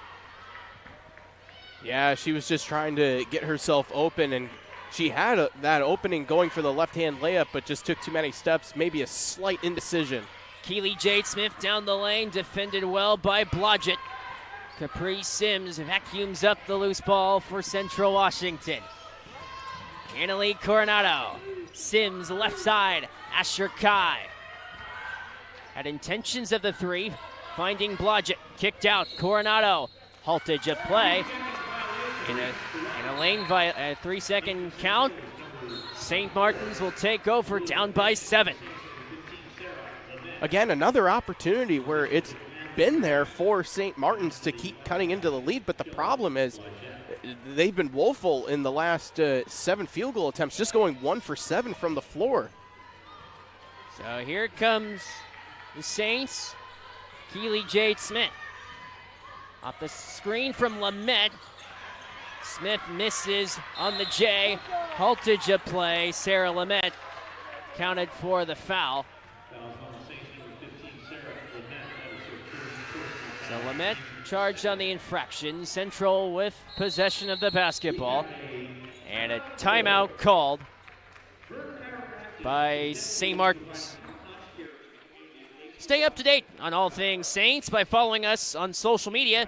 Yeah, she was just trying to get herself open, and she had that opening going for the left-hand layup, but just took too many steps, maybe a slight indecision. Keely Jade Smith down the lane, defended well by Blodgett. Capri Sims vacuums up the loose ball for Central Washington. Annalie Coronado. Sims left side. Asher Kai had intentions of the 3, finding Blodgett. Kicked out. Coronado. Haltage of play. In a lane by a 3-second count. St. Martin's will take over, down by 7. Again, another opportunity where it's been there for St. Martin's to keep cutting into the lead, but the problem is they've been woeful in the last 7 field goal attempts, just going 1 for 7 from the floor. So here comes the Saints. Keely Jade Smith. Off the screen from Lamette. Smith misses on the J. Haltage of play. Sarah Lamette counted for the foul. So Lamette charged on the infraction. Central with possession of the basketball. And a timeout called by St. Martin's. Stay up to date on all things Saints by following us on social media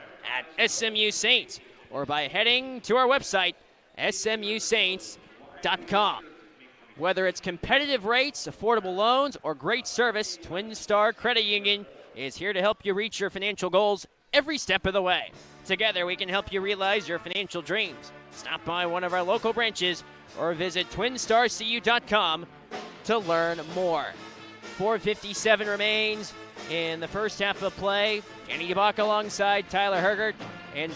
at SMU Saints or by heading to our website, smusaints.com. Whether it's competitive rates, affordable loans, or great service, Twin Star Credit Union is here to help you reach your financial goals every step of the way. Together, we can help you realize your financial dreams. Stop by one of our local branches or visit twinstarcu.com to learn more. 4:57 remains in the first half of play. Jenny Yabak alongside Tyler Hergert, and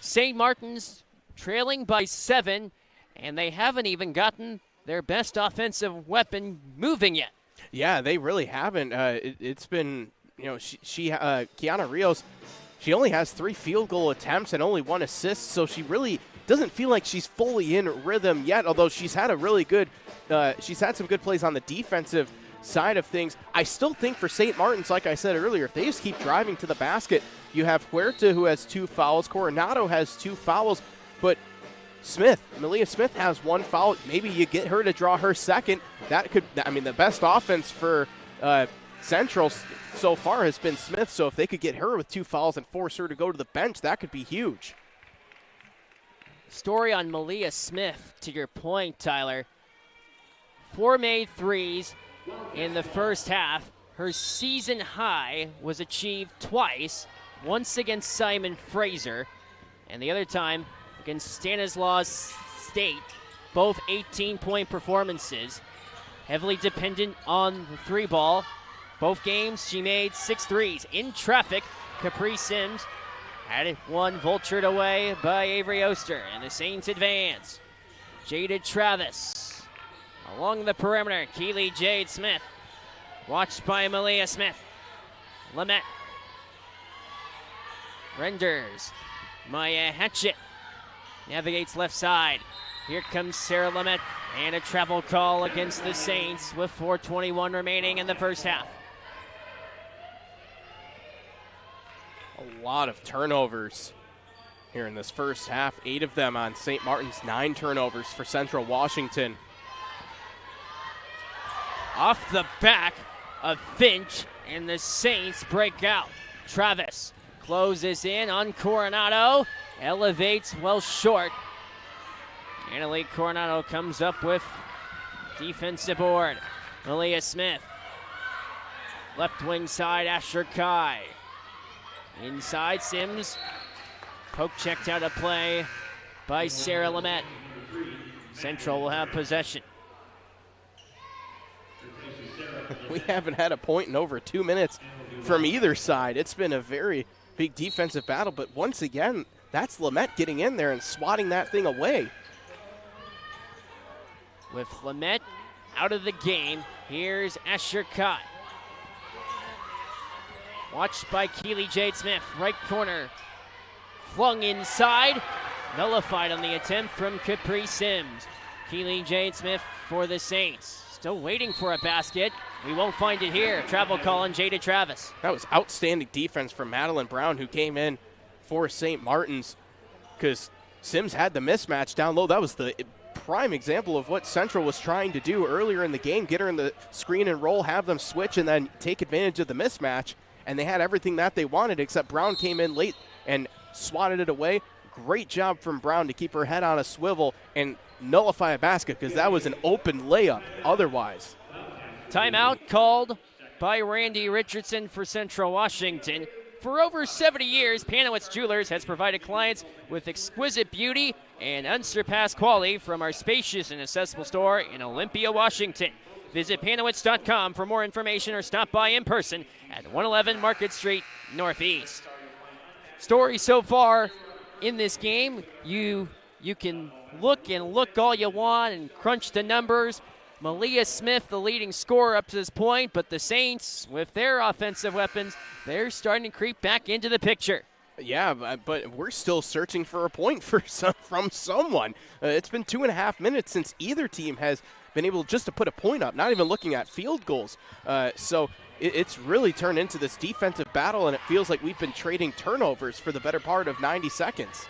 St. Martin's trailing by 7, and they haven't even gotten their best offensive weapon moving yet. Yeah, they really haven't. It's been, Kiana Rios, she only has 3 field goal attempts and only 1 assist, so she really doesn't feel like she's fully in rhythm yet, although she's had she's had some good plays on the defensive side of things. I still think for St. Martin's, like I said earlier, if they just keep driving to the basket, you have Huerta who has 2 fouls, Coronado has 2 fouls, but Malia Smith has 1 foul. Maybe you get her to draw her second. The best offense for Central so far has been Smith, so if they could get her with 2 fouls and force her to go to the bench, that could be huge. Story on Malia Smith, to your point, Tyler. 4 made threes in the first half. Her season high was achieved twice, once against Simon Fraser, and the other time against Stanislaus State, both 18-point performances. Heavily dependent on the 3 ball. Both games she made 6 threes. In traffic, Capri Sims had one vultured away by Avery Oster, and the Saints advance. Jada Travis along the perimeter. Keely Jade Smith, watched by Malia Smith. Lamette renders. Maya Hatchett navigates left side. Here comes Sarah Lamette, and a travel call against the Saints with 4:21 remaining in the first half. A lot of turnovers here in this first half. 8 of them on St. Martin's, 9 turnovers for Central Washington. Off the back of Finch, and the Saints break out. Travis closes in on Coronado, elevates well short. Annalie Coronado comes up with defensive board. Malia Smith, left wing side, Asher Kai. Inside, Sims, poke checked out of play by Sarah Lamette. Central will have possession. We haven't had a point in over 2 minutes from either side. It's been a very big defensive battle, but once again, that's Lamette getting in there and swatting that thing away. With Lamette out of the game, here's Asher Kai. Watched by Keely Jade Smith, right corner. Flung inside, nullified on the attempt from Capri Sims. Keely Jade Smith for the Saints. Still waiting for a basket. We won't find it here. Travel call on Jada Travis. That was outstanding defense from Madeline Brown, who came in for St. Martin's, because Sims had the mismatch down low. That was the prime example of what Central was trying to do earlier in the game, get her in the screen and roll, have them switch, and then take advantage of the mismatch. And they had everything that they wanted, except Brown came in late and swatted it away. Great job from Brown to keep her head on a swivel and nullify a basket, because that was an open layup otherwise. Timeout called by Randy Richardson for Central Washington. For over 70 years, Panowitz Jewelers has provided clients with exquisite beauty and unsurpassed quality from our spacious and accessible store in Olympia, Washington. Visit Panowitz.com for more information or stop by in person at 111 Market Street Northeast. Story so far in this game, you can look all you want and crunch the numbers. Malia Smith, the leading scorer up to this point, but the Saints, with their offensive weapons, they're starting to creep back into the picture. Yeah, but we're still searching for a point from someone. It's been 2.5 minutes since either team has been able just to put a point up, not even looking at field goals. So it's really turned into this defensive battle, and it feels like we've been trading turnovers for the better part of 90 seconds.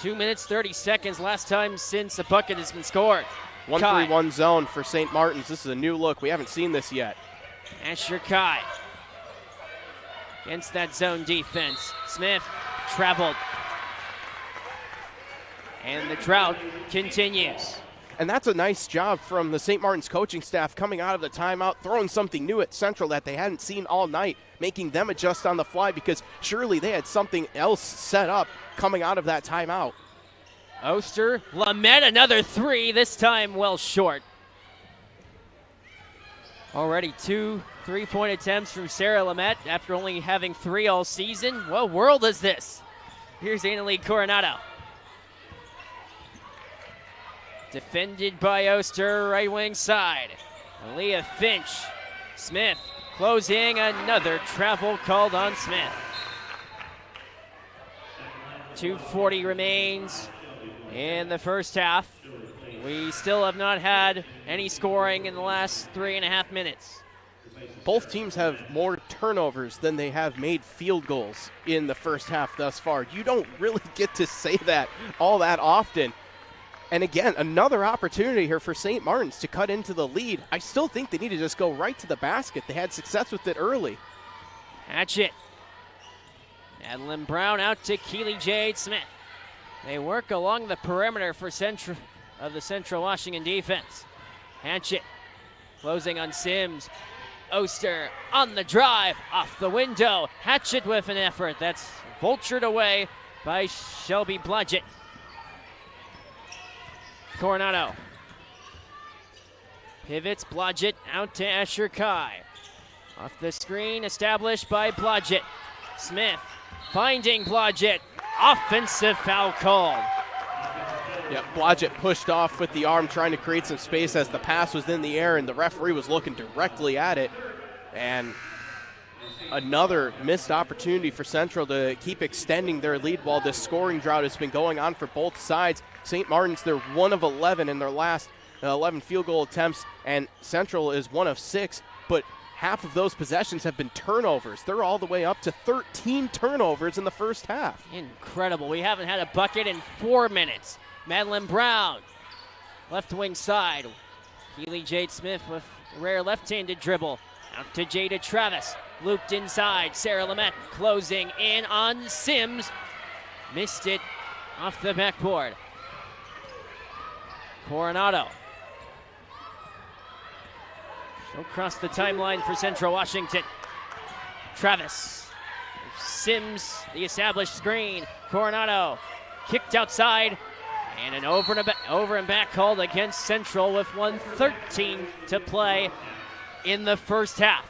2 minutes, 30 seconds last time since a bucket has been scored. 1-3-1 zone for St. Martin's. This is a new look. We haven't seen this yet. Asher Kai against that zone defense. Smith traveled. And the drought continues. And that's a nice job from the St. Martin's coaching staff coming out of the timeout, throwing something new at Central that they hadn't seen all night, making them adjust on the fly because surely they had something else set up coming out of that timeout. Oster, Lamette, another three, this time well short. Already 2 3-point attempts from Sarah Lamette after only having 3 all season. What world is this? Here's Annalie Coronado. Defended by Oster, right wing side. Aaliyah Finch. Smith closing, another travel called on Smith. 2:40 remains in the first half. We still have not had any scoring in the last 3.5 minutes. Both teams have more turnovers than they have made field goals in the first half thus far. You don't really get to say that all that often. And again, another opportunity here for St. Martin's to cut into the lead. I still think they need to just go right to the basket. They had success with it early. Hatchet. Madeline Brown out to Keely Jade Smith. They work along the perimeter for the Central Washington defense. Hatchet closing on Sims. Oster on the drive, off the window. Hatchet with an effort. That's vultured away by Shelby Blodgett. Coronado. Pivots, Blodgett out to Asher Kai. Off the screen, established by Blodgett. Smith finding Blodgett. Offensive foul called. Yeah, Blodgett pushed off with the arm, trying to create some space as the pass was in the air, and the referee was looking directly at it. And another missed opportunity for Central to keep extending their lead while this scoring drought has been going on for both sides. St. Martin's, they're 1 of 11 in their last 11 field goal attempts, and Central is 1 of 6, but half of those possessions have been turnovers. They're all the way up to 13 turnovers in the first half. Incredible. We haven't had a bucket in 4 minutes. Madeline Brown, left wing side. Keely Jade Smith with a rare left-handed dribble. Out to Jada Travis. Looped inside. Sarah Lamette closing in on Sims. Missed it off the backboard. Coronado. Across the timeline for Central Washington. Travis. Sims, the established screen. Coronado kicked outside. And an over and back called against Central with 1:13 to play in the first half.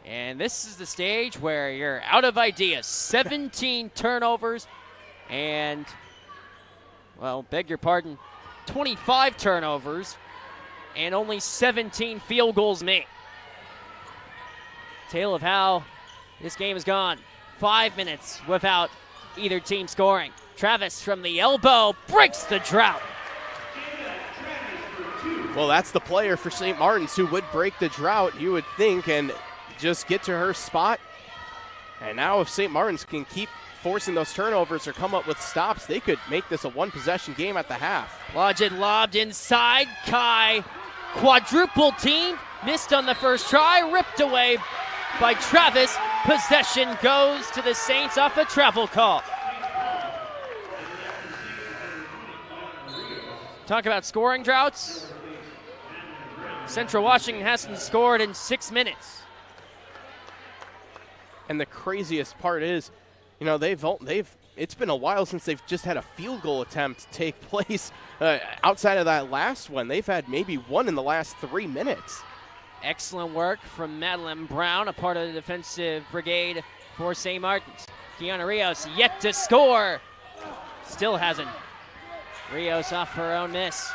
And this is the stage where you're out of ideas. 17 turnovers and, well, beg your pardon, 25 turnovers and only 17 field goals made. Tale of how this game has gone. 5 minutes without either team scoring. Travis from the elbow breaks the drought. Well, that's the player for St. Martin's who would break the drought, you would think, and just get to her spot. And now if St. Martin's can keep forcing those turnovers or come up with stops, they could make this a one-possession game at the half. Blodgett lobbed inside. Kai quadruple team. Missed on the first try. Ripped away by Travis. Possession goes to the Saints off a travel call. Talk about scoring droughts. Central Washington hasn't scored in 6 minutes. And the craziest part is, you know, they've it's been a while since they've just had a field goal attempt take place. Outside of that last one, they've had maybe one in the last 3 minutes. Excellent work from Madeline Brown, a part of the defensive brigade for St. Martin's. Kiana Rios yet to score. Still hasn't. Rios off her own miss.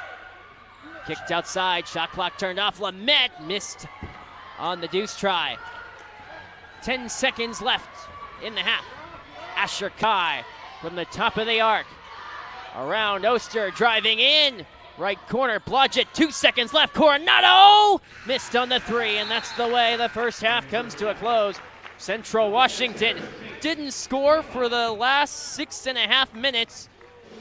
Kicked outside, shot clock turned off. Lamette missed on the deuce try. 10 seconds left in the half. Asher Kai from the top of the arc. Around Oster, driving in. Right corner, Blodgett, 2 seconds left. Coronado missed on the three, and that's the way the first half comes to a close. Central Washington didn't score for the last 6.5 minutes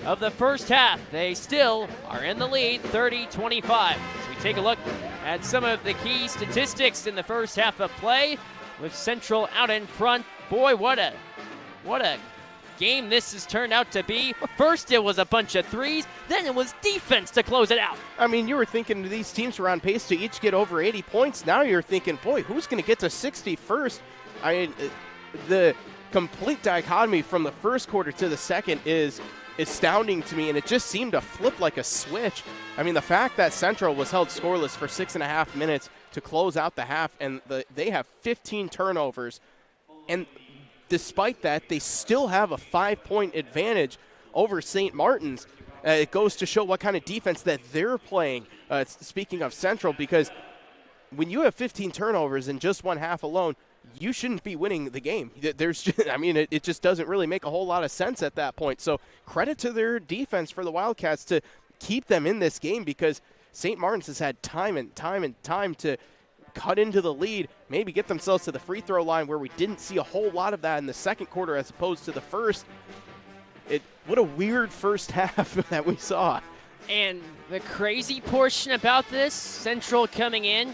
of the first half. They still are in the lead, 30-25. As we take a look at some of the key statistics in the first half of play, with Central out in front. Boy, what a game this has turned out to be. First it was a bunch of threes, then it was defense to close it out. I mean, you were thinking these teams were on pace to each get over 80 points. Now you're thinking, boy, who's going to get to 60 first? I mean, the complete dichotomy from the first quarter to the second is astounding to me, and it just seemed to flip like a switch. I mean, the fact that Central was held scoreless for 6.5 minutes to close out the half, and they have 15 turnovers, and despite that, they still have a 5-point advantage over St. Martin's. It goes to show what kind of defense that they're playing, speaking of Central, because when you have 15 turnovers in just one half alone, you shouldn't be winning the game. It just doesn't really make a whole lot of sense at that point. So credit to their defense for the Wildcats to keep them in this game, because St. Martin's has had time and time to cut into the lead, maybe get themselves to the free throw line, where we didn't see a whole lot of that in the second quarter as opposed to the first. What a weird first half that we saw. And the crazy portion about this, Central coming in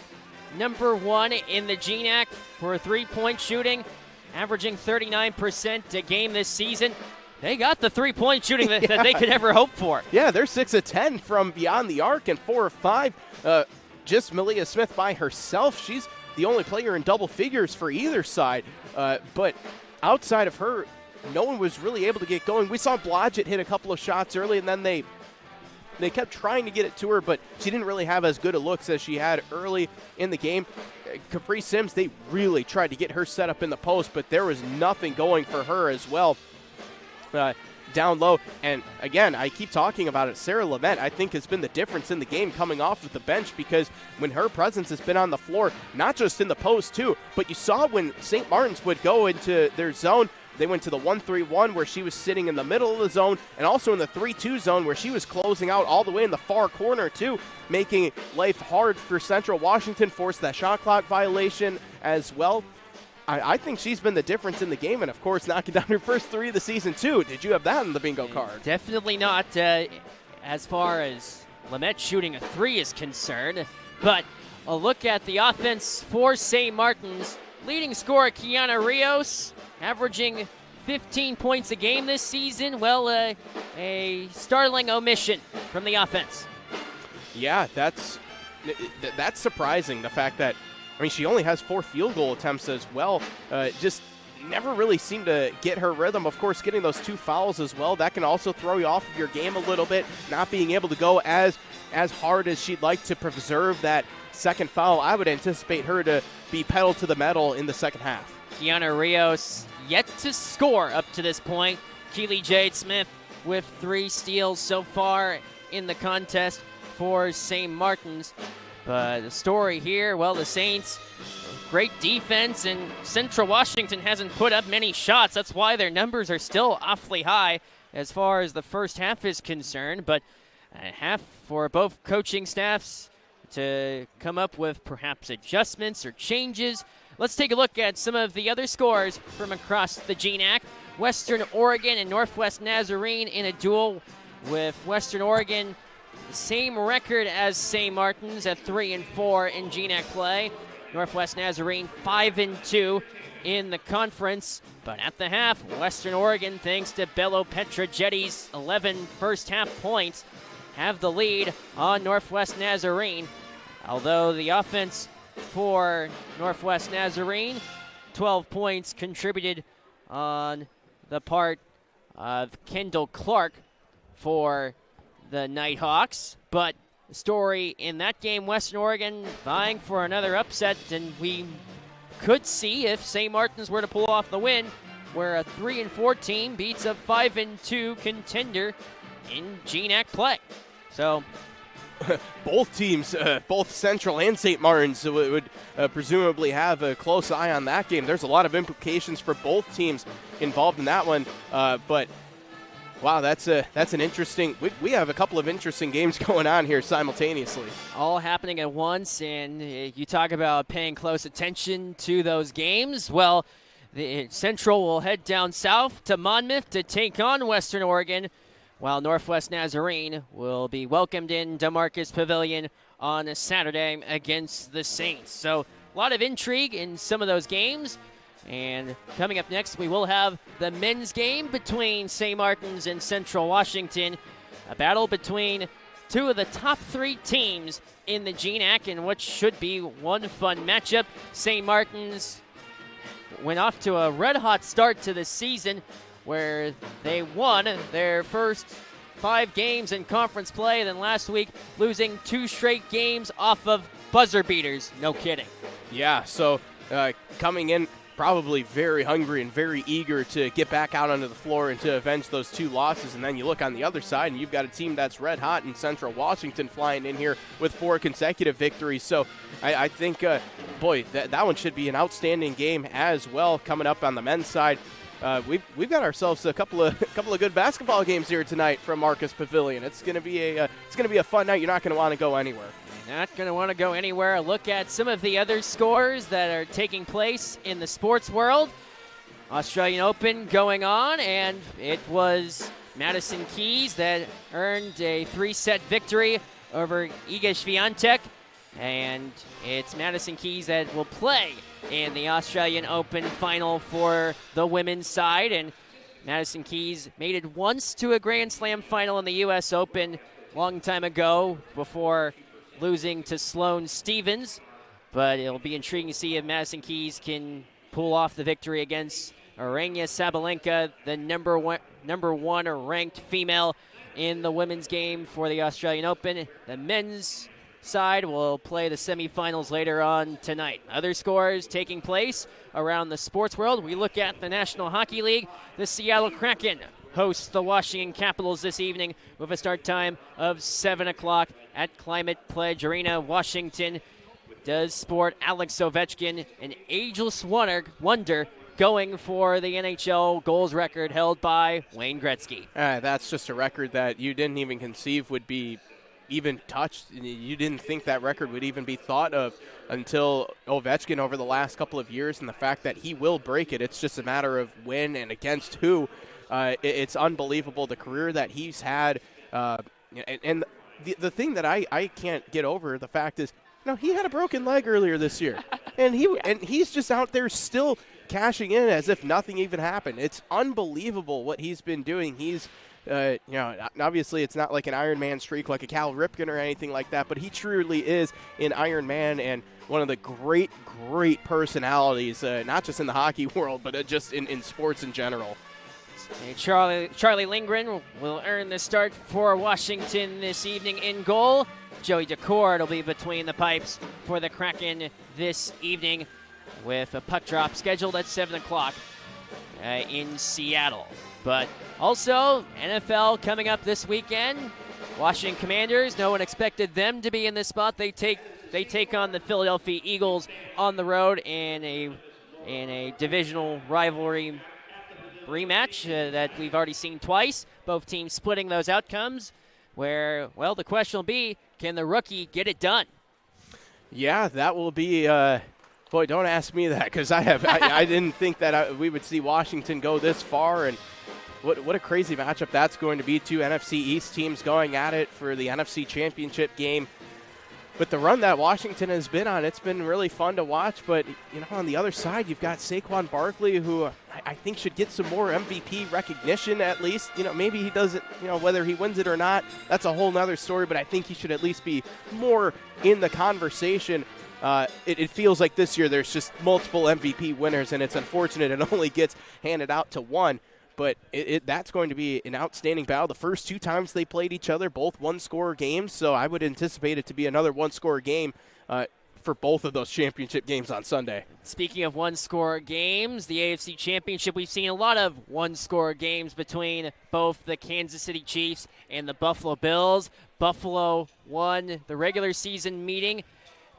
number 1 in the GNAC for three-point shooting, averaging 39% a game this season. They got the three-point shooting that they could ever hope for. Yeah, they're 6 of 10 from beyond the arc and 4 of 5. Just Malia Smith by herself. She's the only player in double figures for either side. But outside of her, no one was really able to get going. We saw Blodgett hit a couple of shots early, and then they kept trying to get it to her, but she didn't really have as good a looks as she had early in the game. Capri Sims, they really tried to get her set up in the post, but there was nothing going for her as well down low. And again, I keep talking about it, Sarah Lamette, I think, has been the difference in the game coming off of the bench, because when her presence has been on the floor, not just in the post too, but you saw when St. Martin's would go into their zone, they went to the 1-3-1 where she was sitting in the middle of the zone, and also in the 3-2 zone where she was closing out all the way in the far corner too, making life hard for Central Washington, forced that shot clock violation as well. I think she's been the difference in the game, and of course knocking down her first 3 of the season too. Did you have that in the bingo card? Definitely not as far as Lamette shooting a 3 is concerned, but a look at the offense for St. Martin's. Leading scorer Kiana Rios, averaging 15 points a game this season. Well, a startling omission from the offense. Yeah, that's surprising. The fact that, I mean, she only has 4 field goal attempts as well. Just never really seemed to get her rhythm. Of course, getting those 2 fouls as well, that can also throw you off of your game a little bit. Not being able to go as hard as she'd like to preserve that second foul. I would anticipate her to be pedal to the metal in the second half. Kiana Rios yet to score up to this point. Keely Jade Smith with 3 steals so far in the contest for St. Martin's. But the story here, well, the Saints, great defense, and Central Washington hasn't put up many shots. That's why their numbers are still awfully high as far as the first half is concerned. But a half for both coaching staffs to come up with perhaps adjustments or changes. Let's take a look at some of the other scores from across the GNAC. Western Oregon and Northwest Nazarene in a duel, with Western Oregon the same record as St. Martin's at 3-4 in GNAC play. Northwest Nazarene 5-2 in the conference. But at the half, Western Oregon, thanks to Bello Petrogetti's 11 first half points, have the lead on Northwest Nazarene. Although the offense for Northwest Nazarene, 12 points contributed on the part Kendall Clark for the Nighthawks. But the story in that game, Western Oregon vying for another upset, and we could see if St. Martin's were to pull off the win, where a 3-4 team beats a 5-2 contender in GNAC play. So both teams, both Central and St. Martin's, would presumably have a close eye on that game. There's a lot of implications for both teams involved in that one. But wow, that's an interesting. We have a couple of interesting games going on here simultaneously, all happening at once. And you talk about paying close attention to those games. Well, the Central will head down south to Monmouth to take on Western Oregon, while Northwest Nazarene will be welcomed in DeMarcus Pavilion on a Saturday against the Saints. So a lot of intrigue in some of those games. And coming up next, we will have the men's game between St. Martin's and Central Washington, a battle between two of the top 3 teams in the GNAC in what should be one fun matchup. St. Martin's went off to a red-hot start to the season, where they won their first 5 games in conference play, then last week losing 2 straight games off of buzzer beaters. No kidding. Yeah, so coming in probably very hungry and very eager to get back out onto the floor and to avenge those 2 losses. And then you look on the other side, and you've got a team that's red hot in Central Washington flying in here with 4 consecutive victories. So I think, boy, that one should be an outstanding game as well coming up on the men's side. We've got ourselves a couple of good basketball games here tonight from Marcus Pavilion. It's going to be a fun night. You're not going to want to go anywhere. Not going to want to go anywhere. A look at some of the other scores that are taking place in the sports world. Australian Open going on, and it was Madison Keys that earned a 3-set victory over Iga Swiatek, and it's Madison Keys that will play in the Australian Open final for the women's side. And Madison Keys made it once to a Grand Slam final in the U.S. Open long time ago before losing to Sloane Stephens. But it'll be intriguing to see if Madison Keys can pull off the victory against Aryna Sabalenka, the number one ranked female in the women's game for the Australian Open. The men's side will play the semifinals later on tonight. Other scores taking place around the sports world. We look at the National Hockey League. The Seattle Kraken hosts the Washington Capitals this evening with a start time of 7 o'clock at Climate Pledge Arena. Washington does sport Alex Ovechkin, an ageless wonder going for the NHL goals record held by Wayne Gretzky. That's just a record that you didn't even conceive would be even touched. You didn't think that record would even be thought of until Ovechkin over the last couple of years, and the fact that he will break it. It's just a matter of when and against who. It's unbelievable, the career that he's had. And the thing that I can't get over, the fact is, he had a broken leg earlier this year. and he's just out there still cashing in as if nothing even happened. It's unbelievable what he's been doing. He's obviously it's not like an Iron Man streak like a Cal Ripken or anything like that, but he truly is an Iron Man and one of the great personalities, not just in the hockey world, but just in sports in general. Charlie Lindgren will earn the start for Washington this evening in goal. Joey DeCord will be between the pipes for the Kraken this evening with a puck drop scheduled at 7 o'clock in Seattle. But also, NFL coming up this weekend. Washington Commanders, no one expected them to be in this spot. They take on the Philadelphia Eagles on the road in a divisional rivalry rematch that we've already seen twice. Both teams splitting those outcomes where, well, the question will be, can the rookie get it done? Yeah, that will be boy, don't ask me that, because I didn't think that we would see Washington go this far, and what a crazy matchup that's going to be. 2 NFC East teams going at it for the NFC Championship game. With the run that Washington has been on, it's been really fun to watch. But, on the other side, you've got Saquon Barkley, who I think should get some more MVP recognition at least. Maybe he doesn't, whether he wins it or not, that's a whole nother story. But I think he should at least be more in the conversation. It feels like this year there's just multiple MVP winners, and it's unfortunate it only gets handed out to one. but that's going to be an outstanding battle. The first 2 times they played each other, both one-score games, so I would anticipate it to be another one-score game for both of those championship games on Sunday. Speaking of one-score games, the AFC Championship, we've seen a lot of one-score games between both the Kansas City Chiefs and the Buffalo Bills. Buffalo won the regular season meeting,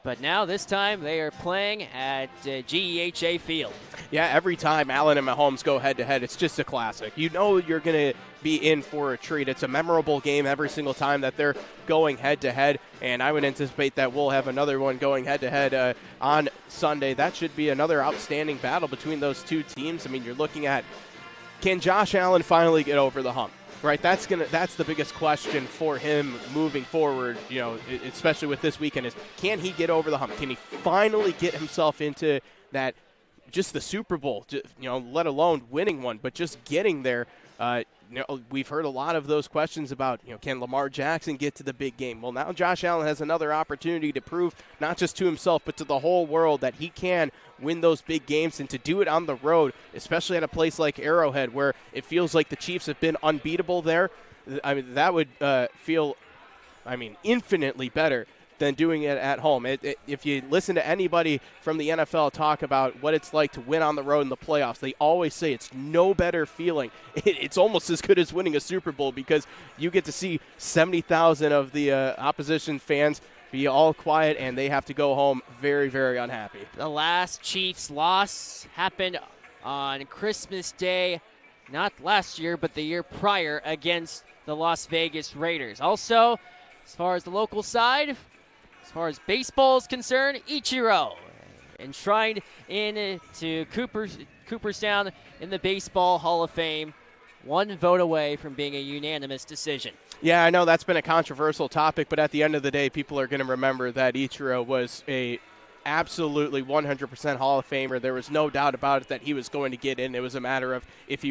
but now this time they are playing at GEHA Field. Yeah, every time Allen and Mahomes go head-to-head, it's just a classic. You know you're going to be in for a treat. It's a memorable game every single time that they're going head-to-head, and I would anticipate that we'll have another one going head-to-head on Sunday. That should be another outstanding battle between those two teams. I mean, you're looking at, can Josh Allen finally get over the hump? Right, that's the biggest question for him moving forward, especially with this weekend, is can he get over the hump? Can he finally get himself into that, just the Super Bowl, let alone winning one, but just getting there? We've heard a lot of those questions about, can Lamar Jackson get to the big game? Well, now Josh Allen has another opportunity to prove not just to himself but to the whole world that he can win those big games, and to do it on the road, especially at a place like Arrowhead where it feels like the Chiefs have been unbeatable there. I mean, that would feel, infinitely better than doing it at home. If you listen to anybody from the NFL talk about what it's like to win on the road in the playoffs, they always say it's no better feeling. It's almost as good as winning a Super Bowl, because you get to see 70,000 of the opposition fans be all quiet, and they have to go home very, very unhappy. The last Chiefs loss happened on Christmas Day, not last year, but the year prior, against the Las Vegas Raiders. Also, as far as the local side, as far as baseball is concerned, Ichiro enshrined into Cooperstown in the Baseball Hall of Fame, 1 vote away from being a unanimous decision. Yeah, I know that's been a controversial topic, but at the end of the day, people are going to remember that Ichiro was a absolutely 100% Hall of Famer. There was no doubt about it that he was going to get in. It was a matter of if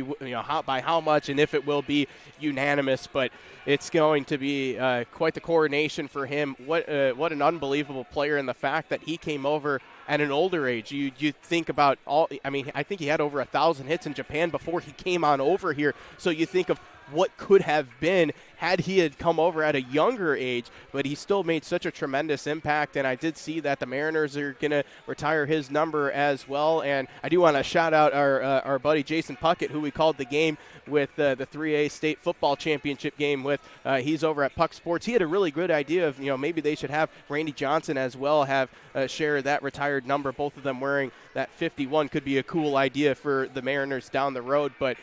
by how much and if it will be unanimous. But it's going to be quite the coronation for him. What an unbelievable player, and the fact that he came over at an older age. You think about I think he had over 1,000 hits in Japan before he came on over here. So you think of what could have been had he had come over at a younger age, but he still made such a tremendous impact. And I did see that the Mariners are going to retire his number as well. And I do want to shout out our buddy Jason Puckett, who we called the game with the 3A state football championship game with. He's over at Puck Sports. He had a really good idea of, maybe they should have Randy Johnson as well have share that retired number. Both of them wearing that 51 could be a cool idea for the Mariners down the road. But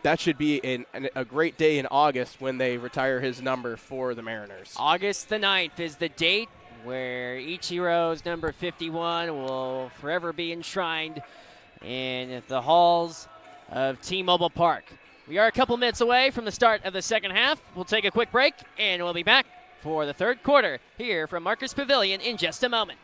that should be a great day in August when they retire his number for the Mariners. August the 9th is the date where Ichiro's number 51 will forever be enshrined in the halls of T-Mobile Park. We are a couple minutes away from the start of the second half. We'll take a quick break, and we'll be back for the third quarter here from Marcus Pavilion in just a moment.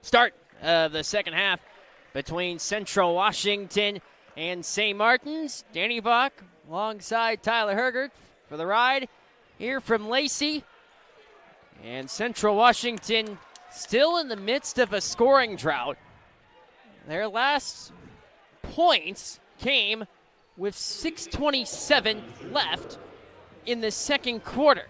start of the second half between Central Washington and St. Martin's. Danny Bach alongside Tyler Hergert for the ride here from Lacey. And Central Washington still in the midst of a scoring drought. Their last points came with 6:27 left in the second quarter.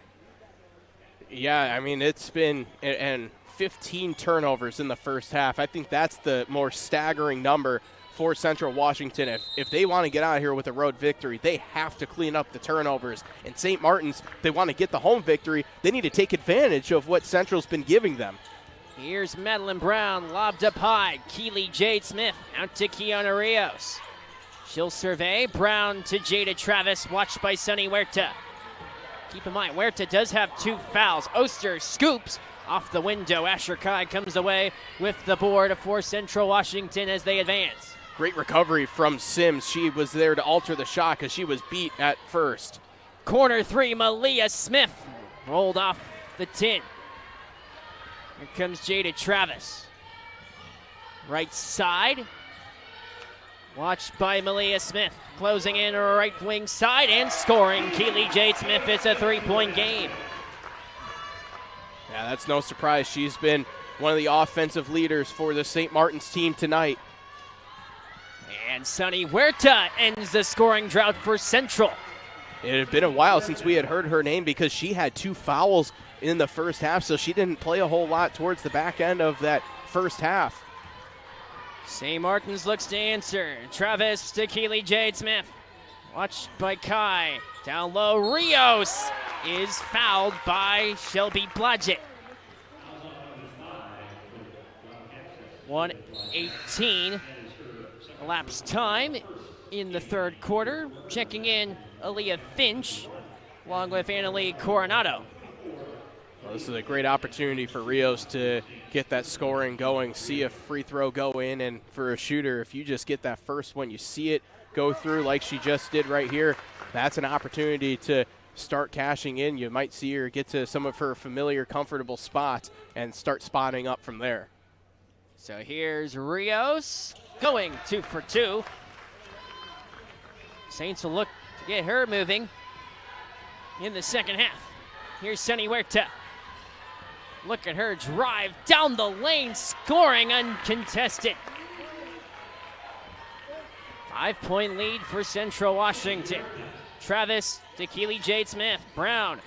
Yeah, I mean, it's been and 15 turnovers in the first half. I think that's the more staggering number for Central Washington. If they want to get out of here with a road victory, they have to clean up the turnovers. And St. Martin's, if they want to get the home victory, they need to take advantage of what Central's been giving them. Here's Madeline Brown, lobbed up high. Keely Jade Smith out to Kiana Rios. She'll survey. Brown to Jada Travis, watched by Sunny Huerta. Keep in mind, Huerta does have 2 fouls. Oster scoops off the window. Asher Kai comes away with the board for Central Washington as they advance. Great recovery from Sims. She was there to alter the shot because she was beat at first. Corner 3, Malia Smith rolled off the tin. Here comes Jada Travis. Right side. Watched by Malia Smith. Closing in her right wing side and scoring. Keely Jade Smith, it's a 3-point game. Yeah, that's no surprise. She's been one of the offensive leaders for the St. Martin's team tonight. And Sunny Huerta ends the scoring drought for Central. It had been a while since we had heard her name because she had 2 fouls in the first half, so she didn't play a whole lot towards the back end of that first half. St. Martin's looks to answer. Travis to Keely Jade Smith. Watched by Kai. Down low, Rios is fouled by Shelby Blodgett. 1:18 elapsed time in the third quarter. Checking in Aaliyah Finch along with Annalie Coronado. Well, this is a great opportunity for Rios to get that scoring going, see a free throw go in, and for a shooter, if you just get that first one, you see it go through like she just did right here, that's an opportunity to start cashing in. You might see her get to some of her familiar, comfortable spots and start spotting up from there. So here's Rios going 2 for 2. Saints will look to get her moving in the second half. Here's Sunny Huerta. Look at her drive down the lane, scoring uncontested. 5-point lead for Central Washington. Travis to Keely Jade Smith. Brown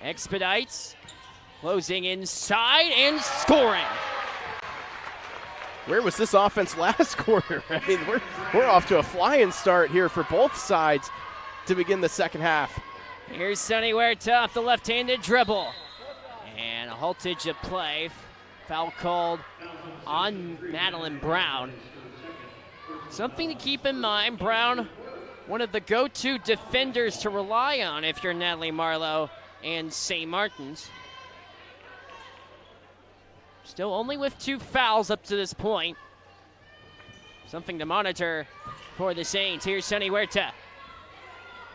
expedites, closing inside and scoring. Where was this offense last quarter? I mean, we're off to a flying start here for both sides to begin the second half. Here's Sunny Huerta off the left-handed dribble. And a haltage of play. Foul called on Madeline Brown. Something to keep in mind, Brown, one of the go-to defenders to rely on if you're Natalie Marlowe and St. Martin's. Still only with 2 fouls up to this point. Something to monitor for the Saints. Here's Sunny Huerta.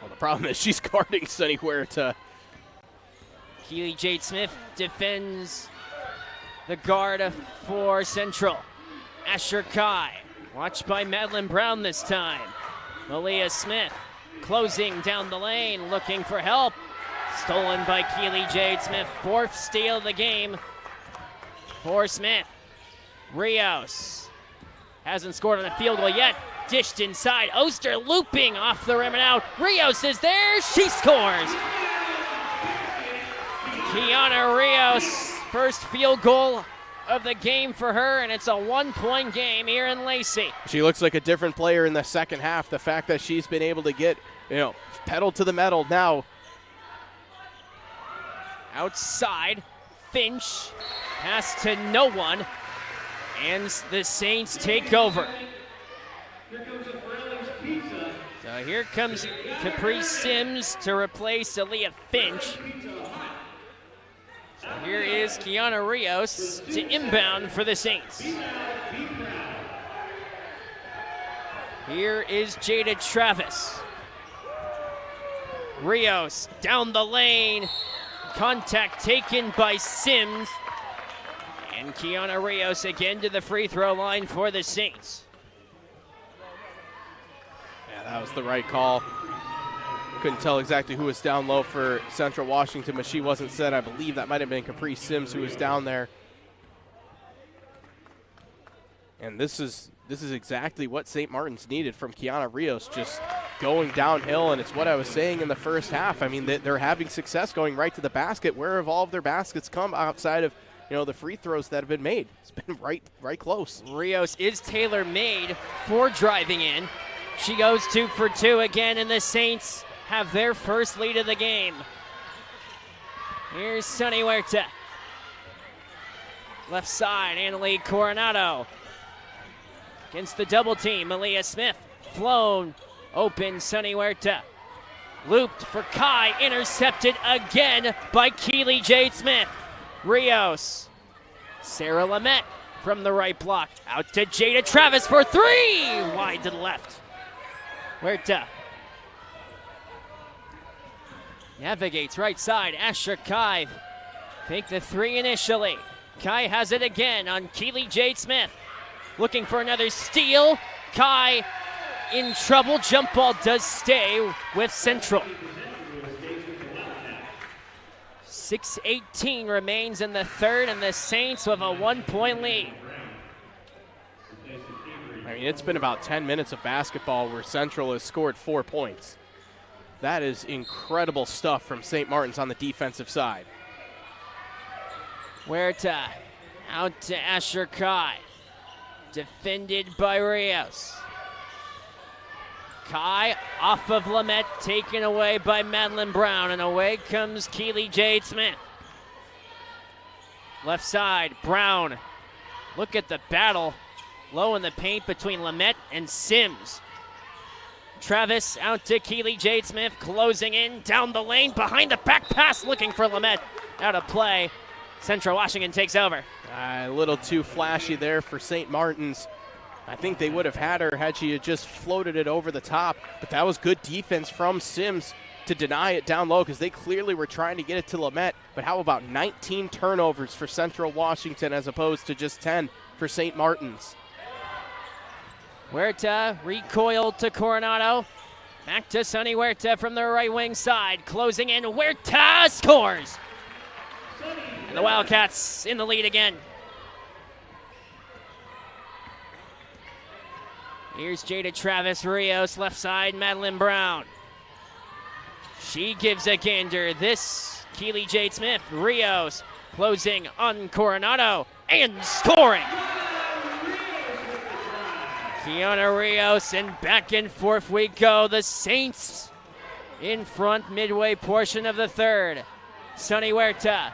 Well, the problem is she's guarding Sunny Huerta. Keely Jade Smith defends the guard for Central. Asher Kai, watched by Madeline Brown this time. Malia Smith closing down the lane, looking for help. Stolen by Keely Jade Smith. 4th steal of the game for Smith. Rios hasn't scored on a field goal yet. Dished inside. Oster looping off the rim and out. Rios is there. She scores. Kiana Rios, first field goal of the game for her, and it's a 1-point game here in Lacey. She looks like a different player in the second half. The fact that she's been able to get, pedal to the metal now. Outside, Finch, pass to no one, and the Saints take over. So here comes Capri Sims to replace Aaliyah Finch. So here is Kiana Rios to inbound for the Saints. Here is Jada Travis. Rios down the lane. Contact taken by Sims. And Kiana Rios again to the free throw line for the Saints. Yeah, that was the right call. Couldn't tell exactly who was down low for Central Washington, but she wasn't set. I believe that might have been Capri Sims who was down there. And this is exactly what St. Martin's needed from Kiana Rios, just going downhill, and it's what I was saying in the first half. I mean, they're having success going right to the basket. Where have all of their baskets come outside of, the free throws that have been made? It's been right close. Rios is tailor-made for driving in. She goes 2 for 2 again, and the Saints have their first lead of the game. Here's Sunny Huerta. Left side, Annalie Coronado. Against the double team, Malia Smith. Flown, open, Sunny Huerta. Looped for Kai, intercepted again by Keely Jade Smith. Rios. Sarah Lamette from the right block. Out to Jada Travis for 3! Wide to the left. Huerta. Navigates right side, Asher Kai. Take the 3 initially. Kai has it again on Keely Jade Smith. Looking for another steal. Kai in trouble. Jump ball does stay with Central. 6:18 remains in the third, and the Saints with a 1-point lead. I mean, it's been about 10 minutes of basketball where Central has scored 4 points. That is incredible stuff from St. Martin's on the defensive side. Huerta out to Asher Kai. Defended by Rios. Kai off of Lamette, taken away by Madeline Brown, and away comes Keely Jade Smith. Left side, Brown. Look at the battle low in the paint between Lamette and Sims. Travis out to Keely Jade Smith, closing in down the lane, behind the back pass, looking for Lamette. Out of play. Central Washington takes over. A little too flashy there for St. Martin's. I think they would have had her had she had just floated it over the top, but that was good defense from Sims to deny it down low because they clearly were trying to get it to Lamette. But how about 19 turnovers for Central Washington as opposed to just 10 for St. Martin's? Huerta recoiled to Coronado. Back to Sunny Huerta from the right wing side. Closing in, Huerta scores! And the Wildcats in the lead again. Here's Jada Travis Rios, left side, Madeline Brown. She gives a gander. This, Keely Jade Smith, Rios closing on Coronado and scoring. Kiana Rios, and back and forth we go. The Saints in front midway portion of the third. Sunny Huerta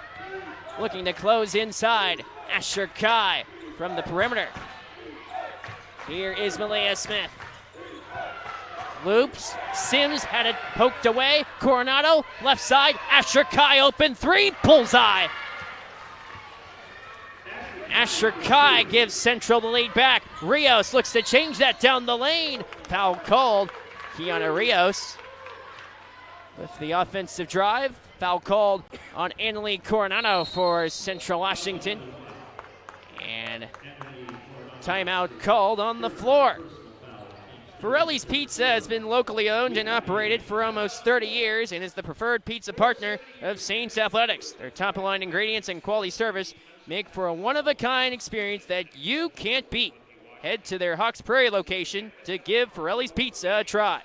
looking to close inside. Asher Kai from the perimeter. Here is Malia Smith. Loops. Sims had it poked away. Coronado, left side. Asher Kai open 3. Bullseye. Asher Kai gives Central the lead back. Rios looks to change that down the lane. Foul called. Kiana Rios with the offensive drive. Foul called on Annalie Coronado for Central Washington. And timeout called on the floor. Forelli's Pizza has been locally owned and operated for almost 30 years and is the preferred pizza partner of Saints Athletics. Their top-of-line ingredients and quality service make for a one-of-a-kind experience that you can't beat. Head to their Hawks Prairie location to give Forelli's Pizza a try.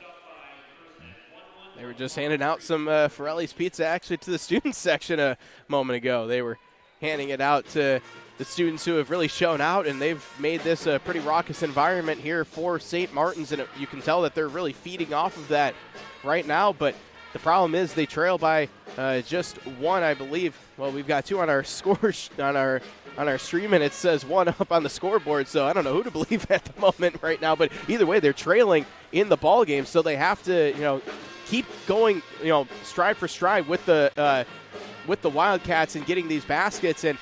They were just handing out some Forelli's Pizza actually to the students section a moment ago. They were handing it out to the students who have really shown out, and they've made this a pretty raucous environment here for St. Martin's, and you can tell that they're really feeding off of that right now. But the problem is they trail by just 1, I believe. Well, we've got 2 on our scores on our stream, and it says 1 up on the scoreboard. So I don't know who to believe at the moment right now. But either way, they're trailing in the ball game, so they have to keep going stride for stride with the Wildcats and getting these baskets. And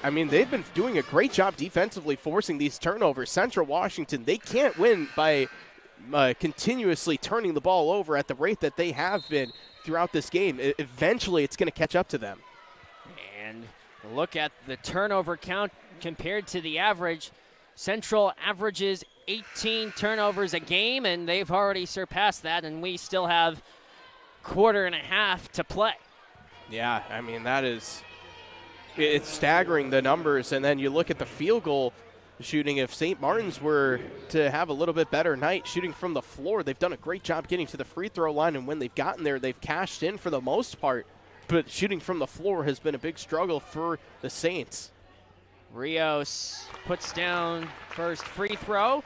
I mean, they've been doing a great job defensively forcing these turnovers. Central Washington, they can't win by continuously turning the ball over at the rate that they have been throughout this game. Eventually, it's going to catch up to them. And Look at the turnover count compared to the average. Central averages 18 turnovers a game, and they've already surpassed that, and we still have quarter and a half to play. Yeah, I mean, it's staggering, the numbers. And then you look at the field goal shooting. If St. Martin's were to have a little bit better night shooting from the floor, they've done a great job getting to the free throw line, and when they've gotten there, they've cashed in for the most part. But shooting from the floor has been a big struggle for the Saints. Rios puts down first free throw.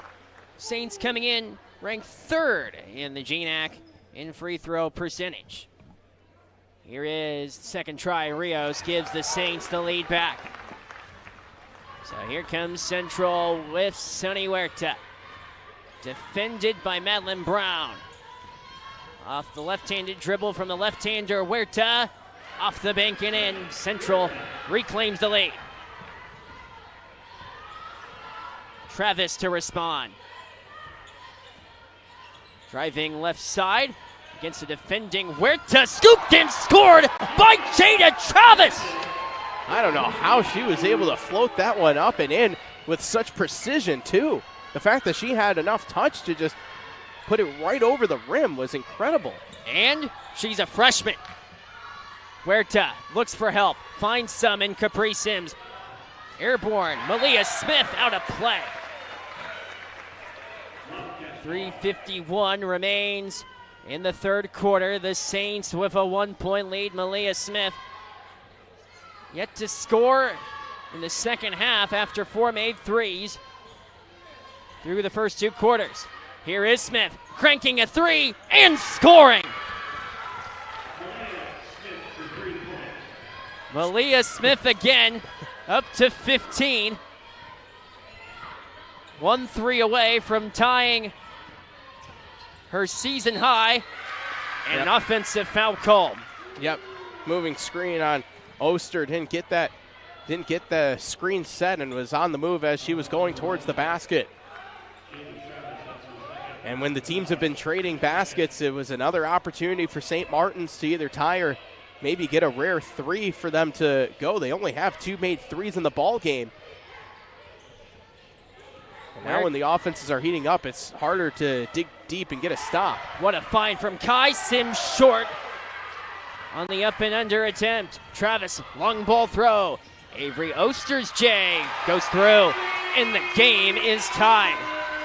Saints coming in ranked third in the GNAC in free throw percentage. Here is second try. Rios gives the Saints the lead back. So here comes Central with Sonny Huerta. Defended by Madeline Brown. Off the left-handed dribble from the left-hander, Huerta. Off the bank and in. Central reclaims the lead. Travis to respond. Driving left side against the defending Huerta. Scooped and scored by Jada Travis. I don't know how she was able to float that one up and in with such precision, too. The fact that she had enough touch to just put it right over the rim was incredible. And she's a freshman. Huerta looks for help, finds some in Capri Sims. Airborne, Malia Smith out of play. 3:51 remains in the third quarter. The Saints with a 1-point lead. Malia Smith yet to score in the second half after 4 made threes through the first 2 quarters. Here is Smith cranking a 3 and scoring. Malia Smith again, up to 15. 1-3 away from tying her season high, and an offensive foul call. Yep, moving screen on Oster. Didn't get the screen set and was on the move as she was going towards the basket. And when the teams have been trading baskets, it was another opportunity for St. Martin's to either tie or maybe get a rare 3 for them to go. They only have 2 made threes in the ball game. And now when the offenses are heating up, it's harder to dig deep and get a stop. What a find from Kai. Sims short on the up and under attempt. Travis, long ball throw. Avery Oster's J goes through, and the game is tied.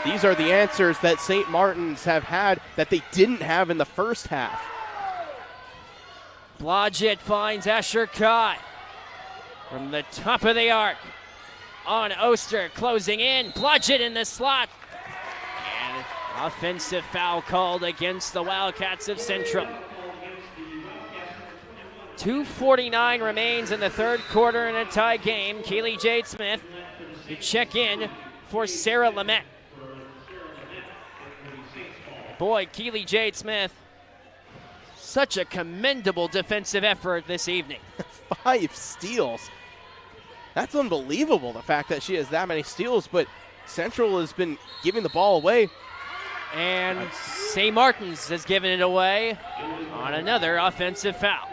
These are the answers that St. Martin's have had that they didn't have in the first half. Blodgett finds Asher Kai from the top of the arc. On Oster, closing in. Blodgett in the slot. And offensive foul called against the Wildcats of Central. 2:49 remains in the third quarter in a tie game. Keely Jade Smith to check in for Sarah Lamette. Boy, Keely Jade Smith, such a commendable defensive effort this evening. 5 steals. That's unbelievable, the fact that she has that many steals, but Central has been giving the ball away. And St. Martin's has given it away on another offensive foul.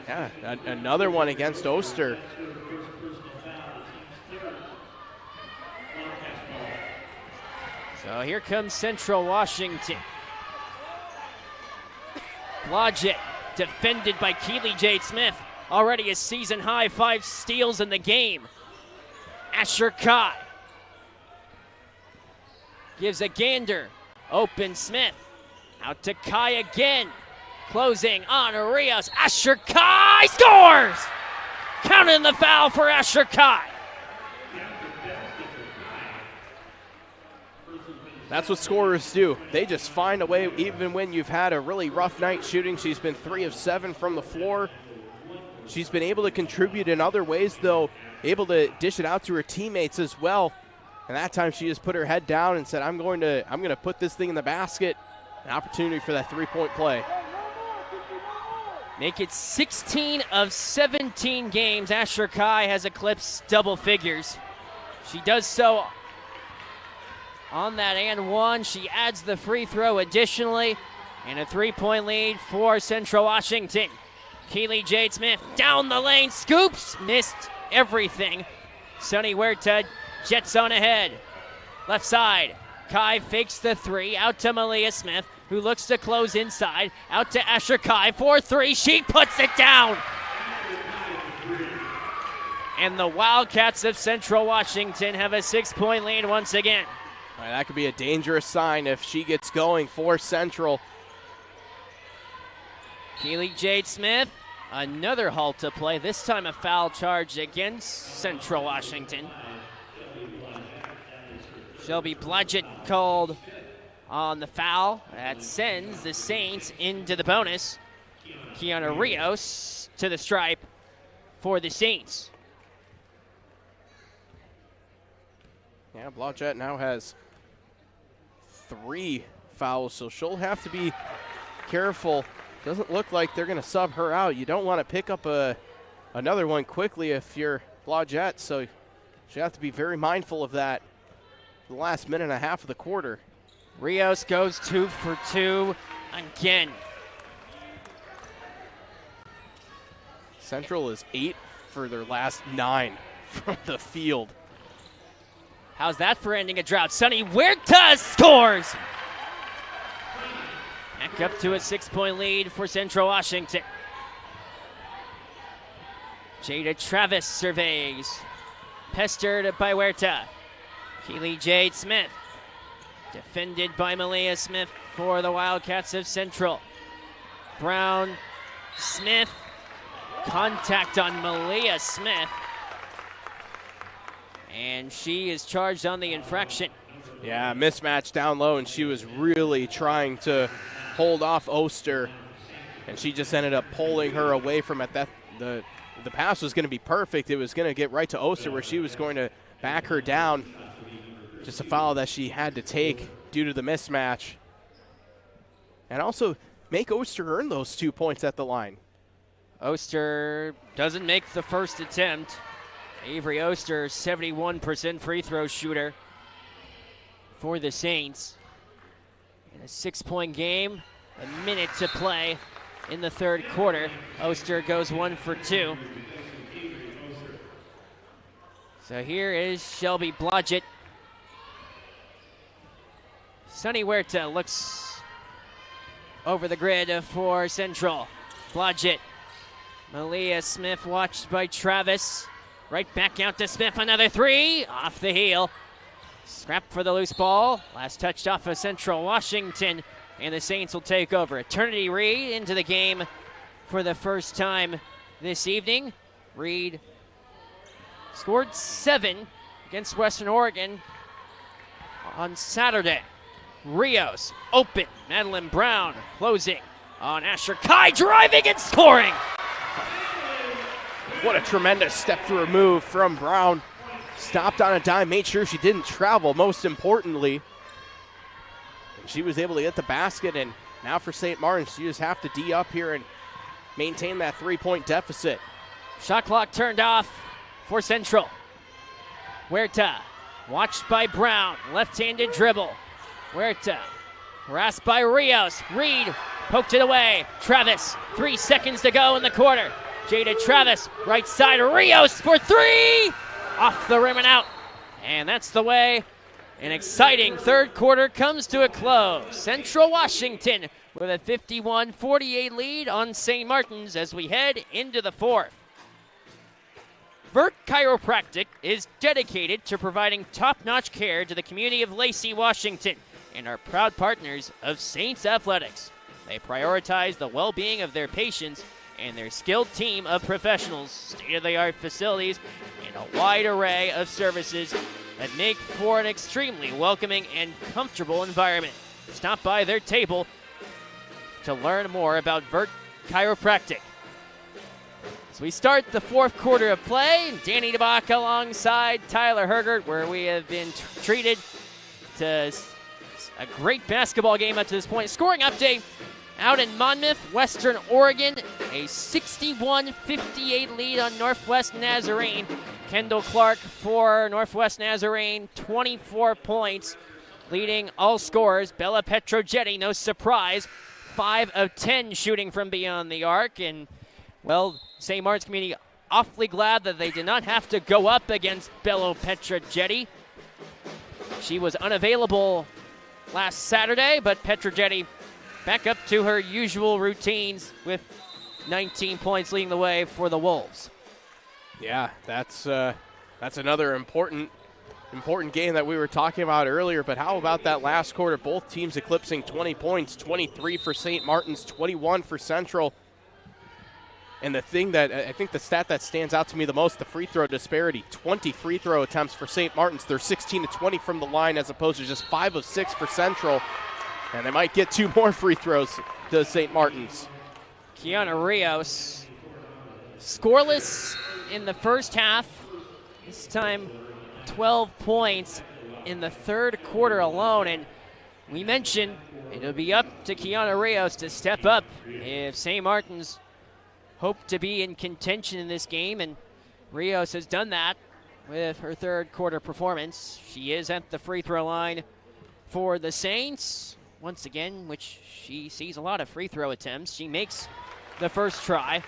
Yeah, another one against Oster. So here comes Central Washington. Blodgett defended by Keely Jade Smith. Already a season high 5 steals in the game. Asher Kai gives a gander. Open Smith. Out to Kai again. Closing on Rios. Asher Kai scores! Counting the foul for Asher Kai. That's what scorers do. They just find a way, even when you've had a really rough night shooting. She's been 3 of 7 from the floor. She's been able to contribute in other ways, though, able to dish it out to her teammates as well. And that time she just put her head down and said, I'm going to put this thing in the basket. An opportunity for that 3-point play. Make it 16 of 17 games. Asher Kai has eclipsed double figures. She does so on that and one. She adds the free throw additionally, and a 3-point lead for Central Washington. Keely Jade Smith down the lane, scoops, missed everything. Sunny Huerta jets on ahead. Left side, Kai fakes the three, out to Malia Smith, who looks to close inside, out to Asher Kai, 4-3, she puts it down! And the Wildcats of Central Washington have a 6-point lead once again. All right, that could be a dangerous sign if she gets going for Central. Keely Jade Smith, another halt to play, this time a foul charge against Central Washington. Shelby Blodgett called on the foul. That sends the Saints into the bonus. Kiana Rios to the stripe for the Saints. Yeah, Blodgett now has 3 fouls, so she'll have to be careful. Doesn't look like they're going to sub her out. You don't want to pick up another one quickly if you're Blodgett, so you have to be very mindful of that the last minute and a half of the quarter. Rios goes 2 for 2 again. Central is 8 for their last 9 from the field. How's that for ending a drought? Sunny Huerta scores! Back up to a 6-point lead for Central Washington. Jada Travis surveys. Pestered by Huerta. Keely Jade Smith. Defended by Malia Smith for the Wildcats of Central. Brown, Smith. Contact on Malia Smith. And she is charged on the infraction. Yeah, mismatch down low, and she was really trying to hold off Oster, and she just ended up pulling her away from it. The pass was going to be perfect. It was going to get right to Oster where she was going to back her down. Just a foul that she had to take due to the mismatch. And also make Oster earn those 2 points at the line. Oster doesn't make the first attempt. Avery Oster, 71% free throw shooter for the Saints. In a 6-point game, a minute to play in the third quarter. Oster goes 1 for 2. So here is Shelby Blodgett. Sunny Huerta looks over the grid for Central. Blodgett. Malia Smith watched by Travis. Right back out to Smith, another 3, off the heel. Scrap for the loose ball. Last touched off of Central Washington, and the Saints will take over. Eternity Reed into the game for the first time this evening. Reed scored 7 against Western Oregon on Saturday. Rios open. Madeline Brown closing on Asher Kai, driving and scoring. What a tremendous step through move from Brown. Stopped on a dime, made sure she didn't travel, most importantly. And she was able to get the basket, and now for St. Martin, she just have to D up here and maintain that 3-point deficit. Shot clock turned off for Central. Huerta, watched by Brown, left-handed dribble. Huerta, harassed by Rios. Reed poked it away. Travis, 3 seconds to go in the quarter. Jada Travis, right side, Rios for 3! Off the rim and out. And that's the way an exciting third quarter comes to a close. Central Washington with a 51-48 lead on St. Martin's as we head into the fourth. Vert Chiropractic is dedicated to providing top-notch care to the community of Lacey, Washington, and are proud partners of Saints Athletics. They prioritize the well-being of their patients and their skilled team of professionals, state-of-the-art facilities, and a wide array of services that make for an extremely welcoming and comfortable environment. Stop by their table to learn more about Vert Chiropractic. As we start the fourth quarter of play, Danny DeBach alongside Tyler Hergert, where we have been treated to a great basketball game up to this point. Scoring update. Out in Monmouth, Western Oregon, a 61-58 lead on Northwest Nazarene. Kendall Clark for Northwest Nazarene, 24 points, leading all scorers. Bella Petrogetti, no surprise, 5 of 10 shooting from beyond the arc. And Well, St. Martin's community awfully glad that they did not have to go up against Bello Petrojetti. She was unavailable last Saturday, but Petrojetti back up to her usual routines with 19 points leading the way for the Wolves. Yeah, that's another important game that we were talking about earlier, but how about that last quarter? Both teams eclipsing 20 points, 23 for St. Martin's, 21 for Central. And the thing that I think the stat that stands out to me the most, the free throw disparity, 20 free throw attempts for St. Martin's. They're 16 to 20 from the line as opposed to just 5 of 6 for Central. And they might get 2 more free throws to St. Martin's. Kiana Rios, scoreless in the first half. This time 12 points in the third quarter alone. And we mentioned it'll be up to Kiana Rios to step up if St. Martin's hope to be in contention in this game, and Rios has done that with her third quarter performance. She is at the free throw line for the Saints once again, which she sees a lot of free throw attempts. She makes the first try.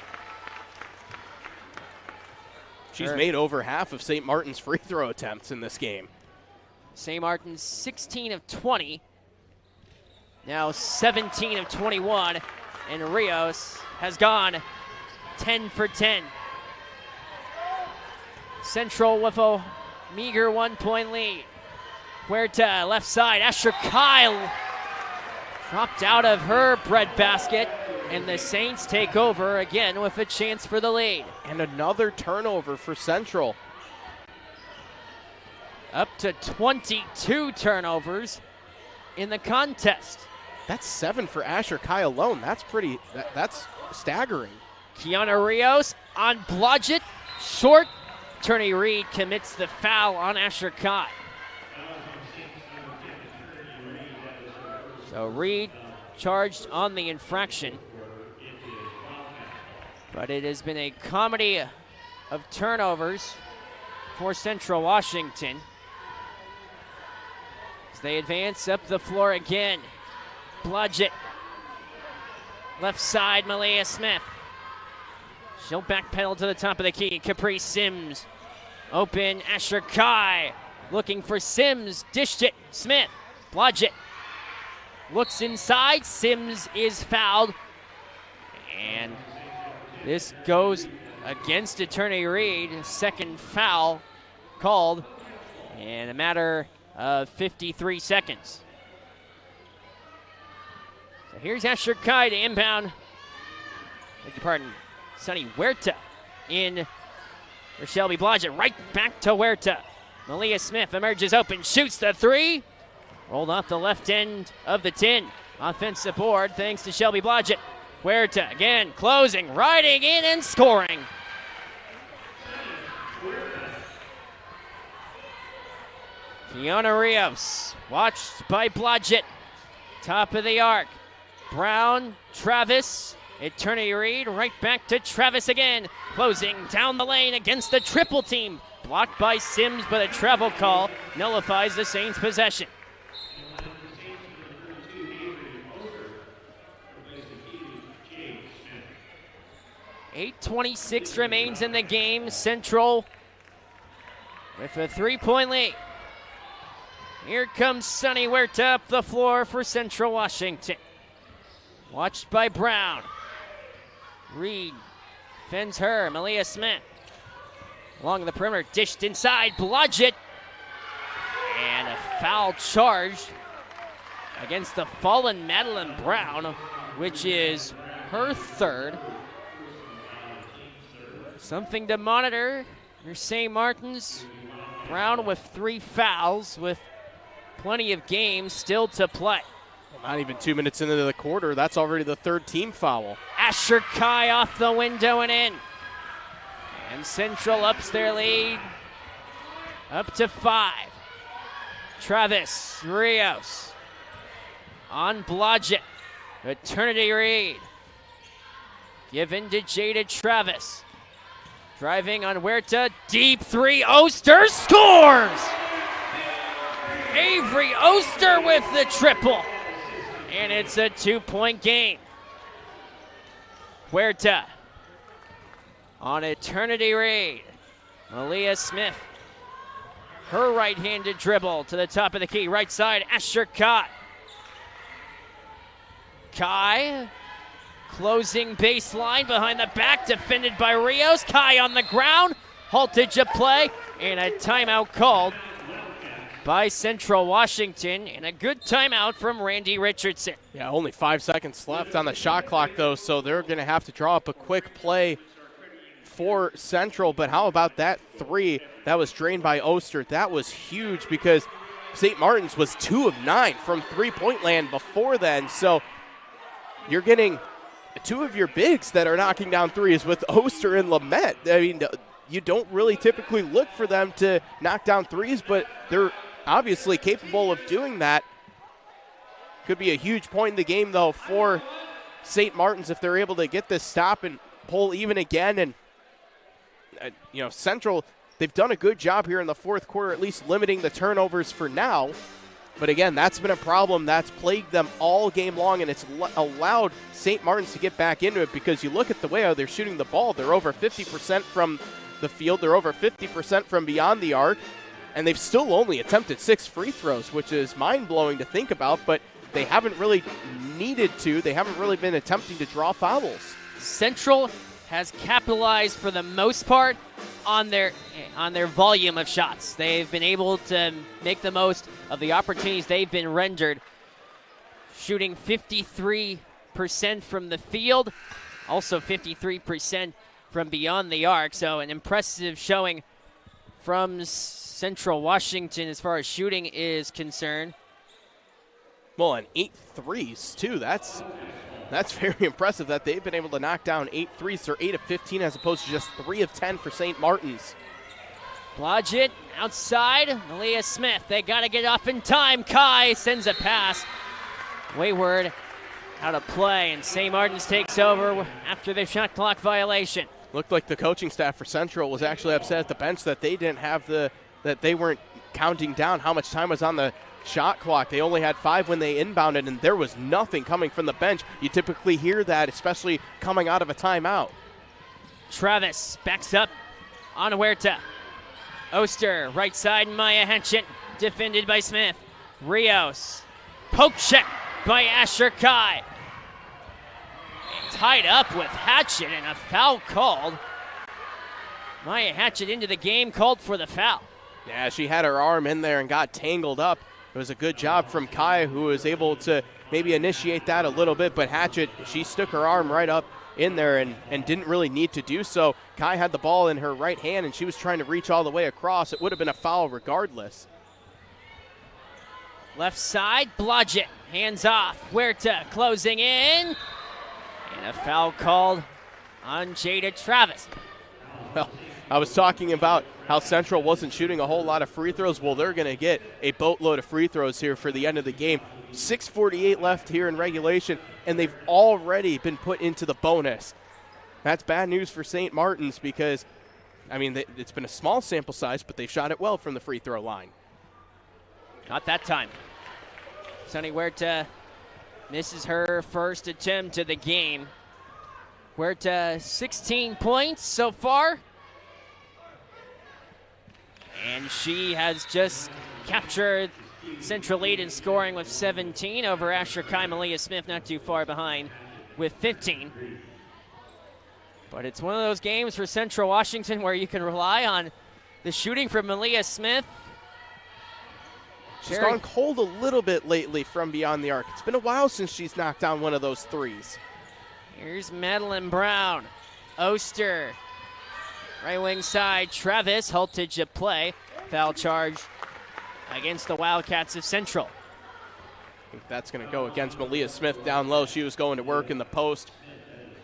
She's made over half of St. Martin's free throw attempts in this game. St. Martin's 16 of 20, now 17 of 21, and Rios has gone 10 for 10. Central with a meager 1-point lead. Huerta, left side. Asher Kyle dropped out of her breadbasket, and the Saints take over again with a chance for the lead. And another turnover for Central. Up to 22 turnovers in the contest. That's 7 for Asher Kyle alone. That's that's staggering. Kiana Rios on Blodgett, short. Attorney Reed commits the foul on Asher Kai. So Reed charged on the infraction. But it has been a comedy of turnovers for Central Washington as they advance up the floor again. Blodgett, left side, Malia Smith. She'll backpedal to the top of the key. Capri Sims. Open. Asher Kai. Looking for Sims. Dished it. Smith. Blodgett. Looks inside. Sims is fouled. And this goes against Attorney Reed. Second foul called in a matter of 53 seconds. So here's Asher Kai to inbound. Beg your pardon. Sonny Huerta in for Shelby Blodgett. Right back to Huerta. Malia Smith emerges open, shoots the three. Rolled off the left end of the tin. Offensive board thanks to Shelby Blodgett. Huerta again, closing, riding in and scoring. Kiana Rios, watched by Blodgett. Top of the arc. Brown, Travis. Attorney Reed, right back to Travis again. Closing down the lane against the triple team. Blocked by Sims, but a travel call nullifies the Saints' possession. .8:26 remains in the game. Central with a 3-point lead. Here comes Sonny Huerta up the floor for Central Washington. Watched by Brown. Reed fends her. Malia Smith along the perimeter, dished inside. Blodgett, and a foul charged against the fallen Madeline Brown, which is her third. Something to monitor. Here's St. Martin's. Brown with 3 fouls with plenty of games still to play. Not even 2 minutes into the quarter. That's already the third team foul. Asher Kai off the window and in. And Central ups their lead up to 5. Travis Rios on Blodgett. Eternity Reed. Given to Jada Travis. Driving on Huerta. Deep 3. Oster scores! Avery Oster with the triple. And it's a 2-point game. Huerta on Eternity Reed. Malia Smith, her right-handed dribble to the top of the key. Right side, Asher Kai. Kai, closing baseline behind the back, defended by Rios. Kai on the ground, haltage of play, and a timeout called by Central Washington, and a good timeout from Randy Richardson. Yeah, only 5 seconds left on the shot clock, though, so they're going to have to draw up a quick play for Central. But how about that three that was drained by Oster? That was huge because St. Martin's was 2 of 9 from three-point land before then. So you're getting two of your bigs that are knocking down threes with Oster and Lamette. I mean, you don't really typically look for them to knock down threes, but they're obviously capable of doing that. Could be a huge point in the game, though, for St. Martin's if they're able to get this stop and pull even again. And, Central, they've done a good job here in the fourth quarter, at least limiting the turnovers for now. But, again, that's been a problem that's plagued them all game long, and it's allowed St. Martin's to get back into it because you look at the way how they're shooting the ball. They're over 50% from the field. They're over 50% from beyond the arc. And they've still only attempted 6 free throws, which is mind-blowing to think about, but they haven't really needed to. They haven't really been attempting to draw fouls. Central has capitalized for the most part on their volume of shots. They've been able to make the most of the opportunities they've been rendered, shooting 53% from the field, also 53% from beyond the arc. So an impressive showing from Central Washington as far as shooting is concerned. Well, and 8 threes, too. That's very impressive that they've been able to knock down 8 threes. They're 8 of 15 as opposed to just 3 of 10 for St. Martin's. Blodgett outside. Malia Smith, they got to get off in time. Kai sends a pass. Wayward out of play, and St. Martin's takes over after the shot clock violation. Looked like the coaching staff for Central was actually upset at the bench that they didn't have that they weren't counting down how much time was on the shot clock. They only had 5 when they inbounded, and there was nothing coming from the bench. You typically hear that, especially coming out of a timeout. Travis backs up on Huerta. Oster, right side, Maya Hatchett, defended by Smith. Rios, poke check by Asher Kai. And tied up with Hatchett, and a foul called. Maya Hatchett into the game, called for the foul. Yeah, she had her arm in there and got tangled up. It was a good job from Kai, who was able to maybe initiate that a little bit, but Hatchett, she stuck her arm right up in there and didn't really need to do so. Kai had the ball in her right hand, and she was trying to reach all the way across. It would have been a foul regardless. Left side, Blodgett, hands off. Huerta closing in. And a foul called on Jada Travis. Well, I was talking about how Central wasn't shooting a whole lot of free throws. Well, they're going to get a boatload of free throws here for the end of the game. 6:48 left here in regulation, and they've already been put into the bonus. That's bad news for St. Martin's because, it's been a small sample size, but they've shot it well from the free throw line. Not that time. Sonny Huerta misses her first attempt of the game. Huerta, 16 points so far. And she has just captured Central lead in scoring with 17 over Asher Kai. Malia Smith not too far behind with 15. But it's one of those games for Central Washington where you can rely on the shooting from Malia Smith. She's gone cold a little bit lately from beyond the arc. It's been a while since she's knocked down one of those threes. Here's Madeline Brown. Oster. Right wing side, Travis, haltage of play. Foul charge against the Wildcats of Central. I think that's going to go against Malia Smith down low. She was going to work in the post.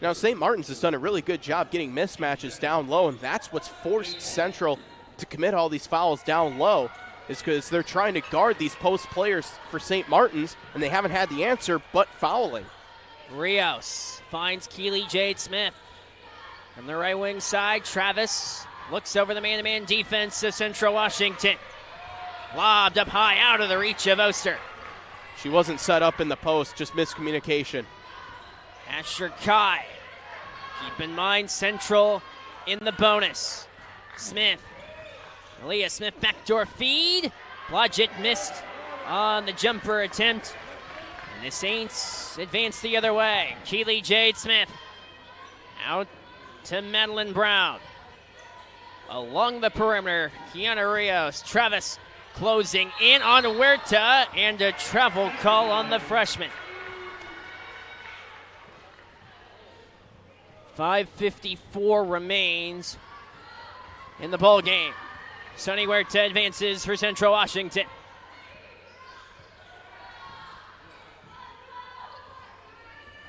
Now, St. Martin's has done a really good job getting mismatches down low, and that's what's forced Central to commit all these fouls down low, is because they're trying to guard these post players for St. Martin's, and they haven't had the answer but fouling. Rios finds Keely Jade Smith. From the right wing side, Travis looks over the man-to-man defense of Central Washington. Lobbed up high, out of the reach of Oster. She wasn't set up in the post, just miscommunication. Asher Kai. Keep in mind, Central in the bonus. Smith. Aaliyah Smith backdoor feed. Blodgett missed on the jumper attempt. And the Saints advance the other way. Keely Jade Smith out to Madeline Brown. Along the perimeter, Kiana Rios. Travis closing in on Huerta, and a travel call on the freshman. 5:54 remains in the ball game. Sonny Huerta advances for Central Washington.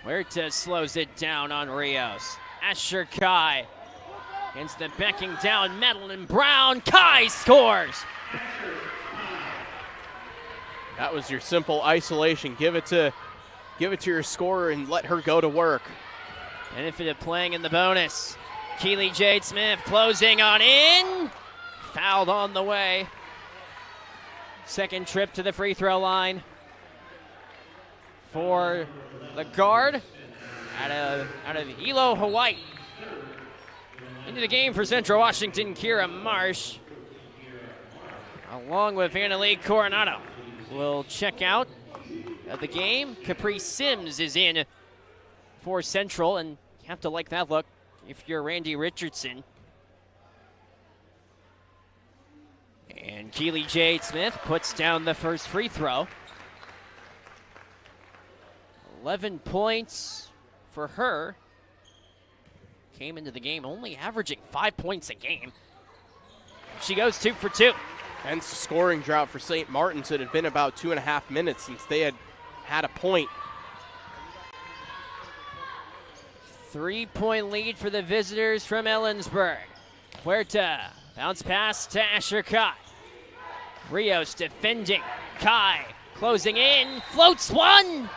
Huerta slows it down on Rios. Asher Kai against the backing down Madeline Brown. Kai scores! That was your simple isolation. Give it to your scorer and let her go to work. Benefit of playing in the bonus. Keely Jade Smith closing on in. Fouled on the way. Second trip to the free throw line for the guard out of Hilo, Hawaii. Into the game for Central Washington, Kira Marsh, along with Annalie Coronado. Will check out of the game. Caprice Sims is in for Central, and you have to like that look if you're Randy Richardson. And Keely Jade Smith puts down the first free throw. 11 points for her. Came into the game only averaging 5 points a game. She goes 2 for 2. Hence the scoring drought for St. Martin's. It had been about 2.5 minutes since they had a point. 3-point lead for the visitors from Ellensburg. Huerta, bounce pass to Asher Kai. Rios defending. Kai closing in, floats one,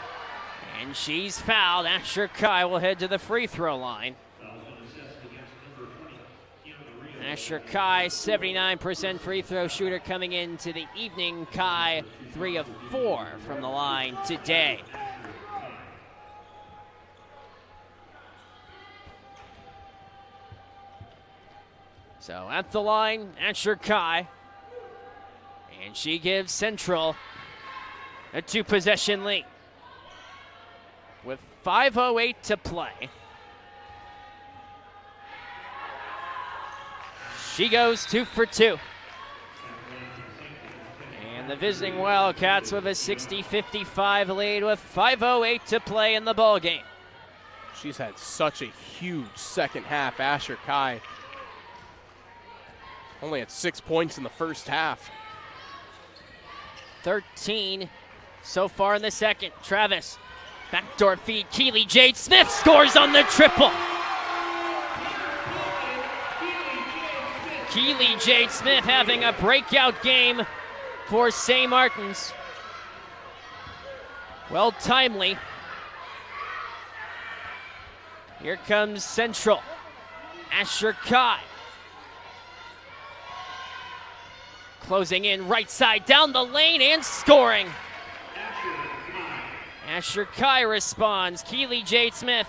and she's fouled. Asher Kai will head to the free throw line. Asher Kai, 79% free throw shooter coming into the evening. Kai, 3 of 4 from the line today. So at the line, Asher Kai. And she gives Central a 2-possession lead. With 5:08 to play. She goes 2 for 2. And the visiting Wildcats with a 60-55 lead with 5:08 to play in the ball game. She's had such a huge second half, Asher Kai. Only had 6 points in the first half. 13 so far in the second. Travis, backdoor feed. Keely Jade Smith scores on the triple. Keely Jade Smith having a breakout game for St. Martin's. Well, timely. Here comes Central. Asher Kai. Closing in right side down the lane and scoring. Asher Kai responds. Keely Jade Smith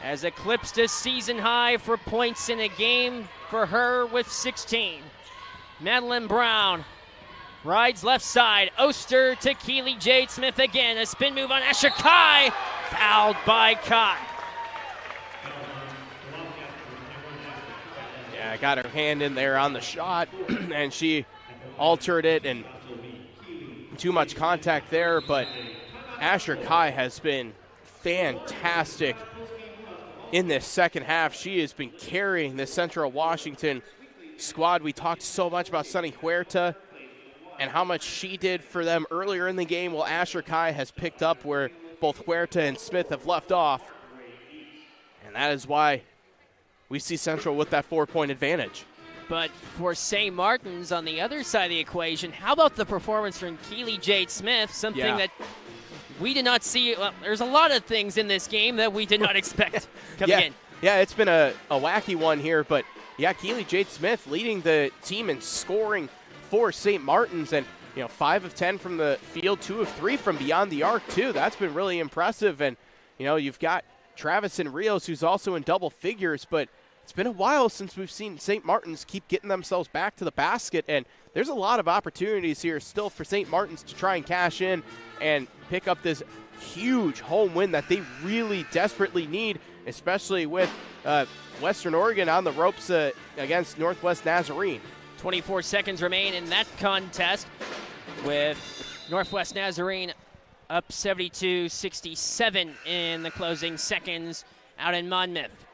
has eclipsed a season high for points in a game for her with 16. Madeline Brown rides left side. Oster to Keely Jade Smith again. A spin move on Asher Kai. Fouled by Kai. Yeah, got her hand in there on the shot, and she altered it, and too much contact there, but Asher Kai has been fantastic in this second half. She has been carrying the Central Washington squad. We talked so much about Sonny Huerta and how much she did for them earlier in the game. Well, Asher Kai has picked up where both Huerta and Smith have left off, and that is why we see Central with that 4-point advantage. But for St. Martin's on the other side of the equation, how about the performance from Keely Jade Smith? Something that we did not see. Well, there's a lot of things in this game that we did not expect coming in. Yeah, it's been a wacky one here, but yeah, Keely Jade Smith leading the team in scoring for St. Martin's, and 5 of 10 from the field, 2 of 3 from beyond the arc too. That's been really impressive, and you've got Travis and Rios, who's also in double figures, but it's been a while since we've seen St. Martin's keep getting themselves back to the basket, and there's a lot of opportunities here still for St. Martin's to try and cash in and pick up this huge home win that they really desperately need, especially with Western Oregon on the ropes against Northwest Nazarene. 24 seconds remain in that contest, with Northwest Nazarene up 72-67 in the closing seconds out in Monmouth.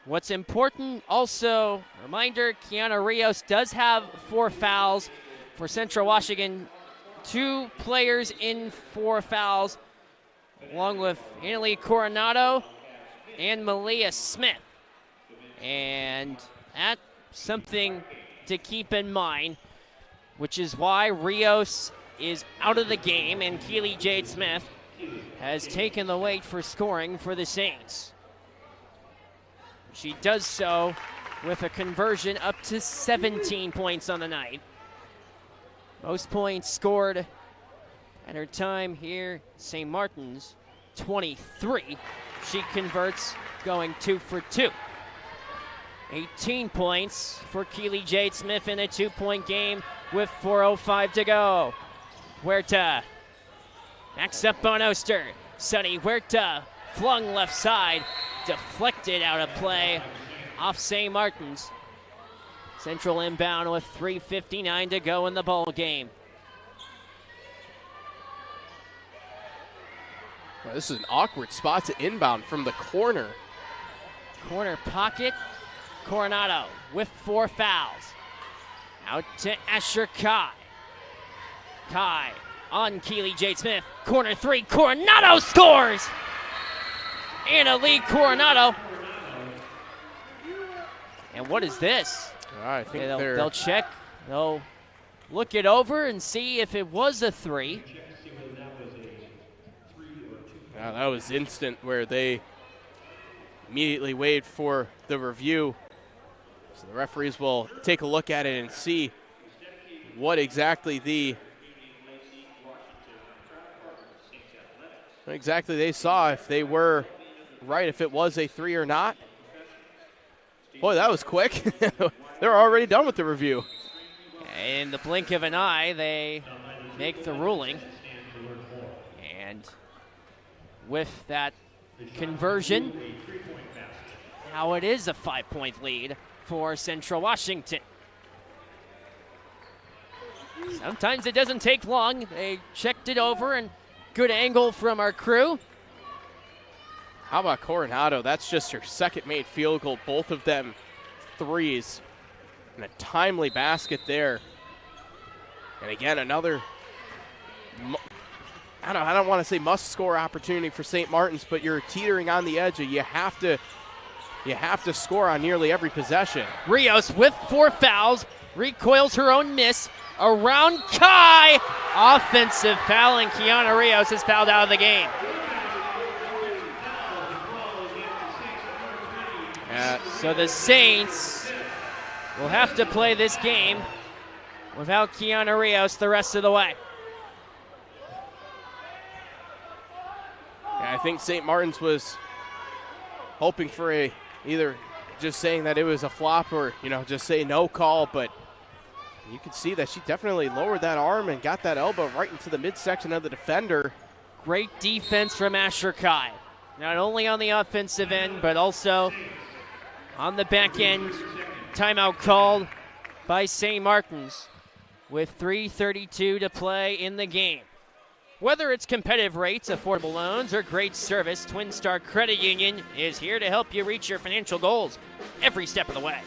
What's important also, reminder, Kiana Rios does have 4 fouls. For Central Washington, 2 players in 4 fouls, along with Annalie Coronado and Malia Smith. And that's something to keep in mind, which is why Rios is out of the game and Keely Jade Smith has taken the weight for scoring for the Saints. She does so with a conversion up to 17 points on the night. Most points scored at her time here, St. Martin's, 23. She converts, going 2 for 2. 18 points for Keely Jade Smith in a 2-point game with 4:05 to go. Huerta backs up on Oster. Sunny Huerta flung left side, deflected out of play off St. Martin's. Central inbound with 3:59 to go in the ball game. Well, this is an awkward spot to inbound from the corner. Corner pocket. Coronado with 4 fouls. Out to Asher Kai. Kai on Keely Jade Smith. Corner 3. Coronado scores! Annalie Coronado. And what is this? I think They'll check. They'll look it over and see if it was a 3. That was instant where they immediately wait for the review. So the referees will take a look at it and see what exactly they saw, if they were right, if it was a 3 or not. Boy, that was quick. They're already done with the review. In the blink of an eye, they make the ruling. And with that conversion, now it is a 5-point lead for Central Washington. Sometimes it doesn't take long. They checked it over, and good angle from our crew. How about Coronado? That's just her second made field goal, both of them threes. And a timely basket there. And again, another, I don't want to say must-score opportunity for St. Martin's, but you're teetering on the edge. You have to score on nearly every possession. Rios with 4 fouls, recoils her own miss. Around Kai, offensive foul, and Kiana Rios is fouled out of the game. So the Saints will have to play this game without Kiana Rios the rest of the way. Yeah, I think St. Martin's was hoping for either just saying that it was a flop or, just say no call, but you can see that she definitely lowered that arm and got that elbow right into the midsection of the defender. Great defense from Asher Kai. Not only on the offensive end, but also on the back end. Timeout called by St. Martin's with 3:32 to play in the game. Whether it's competitive rates, affordable loans, or great service, Twin Star Credit Union is here to help you reach your financial goals every step of the way.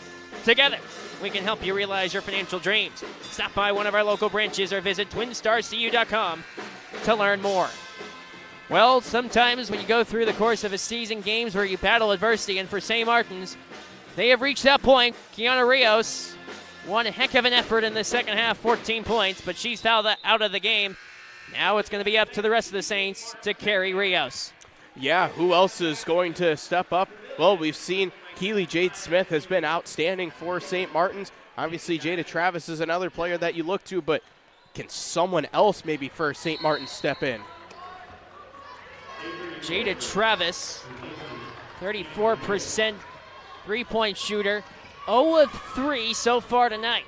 Together, we can help you realize your financial dreams. Stop by one of our local branches or visit twinstarcu.com to learn more. Well, sometimes when you go through the course of a season, games where you battle adversity, and for St. Martin's, they have reached that point. Kiana Rios, one heck of an effort in the second half, 14 points, but she's fouled out of the game. Now it's going to be up to the rest of the Saints to carry Rios. Yeah, who else is going to step up? Well, we've seen Keely Jade Smith has been outstanding for St. Martin's. Obviously, Jada Travis is another player that you look to, but can someone else maybe for St. Martin's step in? Jada Travis, 34% three-point shooter, 0 of 3 so far tonight.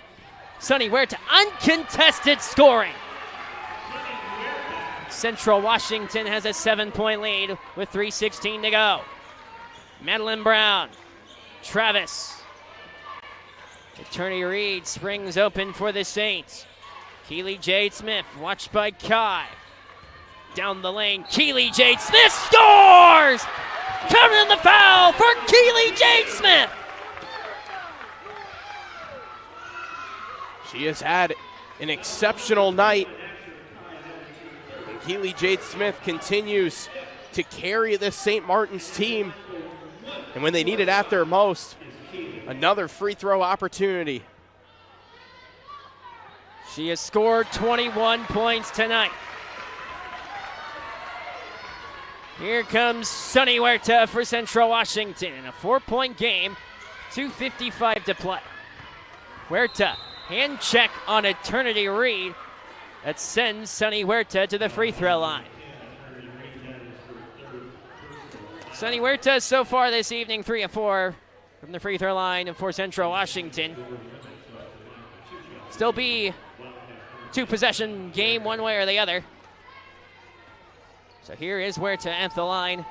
Sonny Huerta, uncontested scoring. Central Washington has a 7-point lead with 3:16 to go. Madeline Brown, Travis. Attorney Reed springs open for the Saints. Keely Jade Smith, watched by Kai. Down the lane, Keely Jade Smith scores! Counting in the foul for Keely Jade Smith. She has had an exceptional night. And Keely Jade Smith continues to carry this St. Martin's team. And when they need it at their most, another free throw opportunity. She has scored 21 points tonight. Here comes Sonny Huerta for Central Washington in a 4-point game, 2:55 to play. Huerta, hand check on Eternity Reed. That sends Sonny Huerta to the free throw line. Sonny Huerta so far this evening, 3 of 4 from the free throw line for Central Washington. Still be 2-possession game one way or the other. So here is Huerta at the line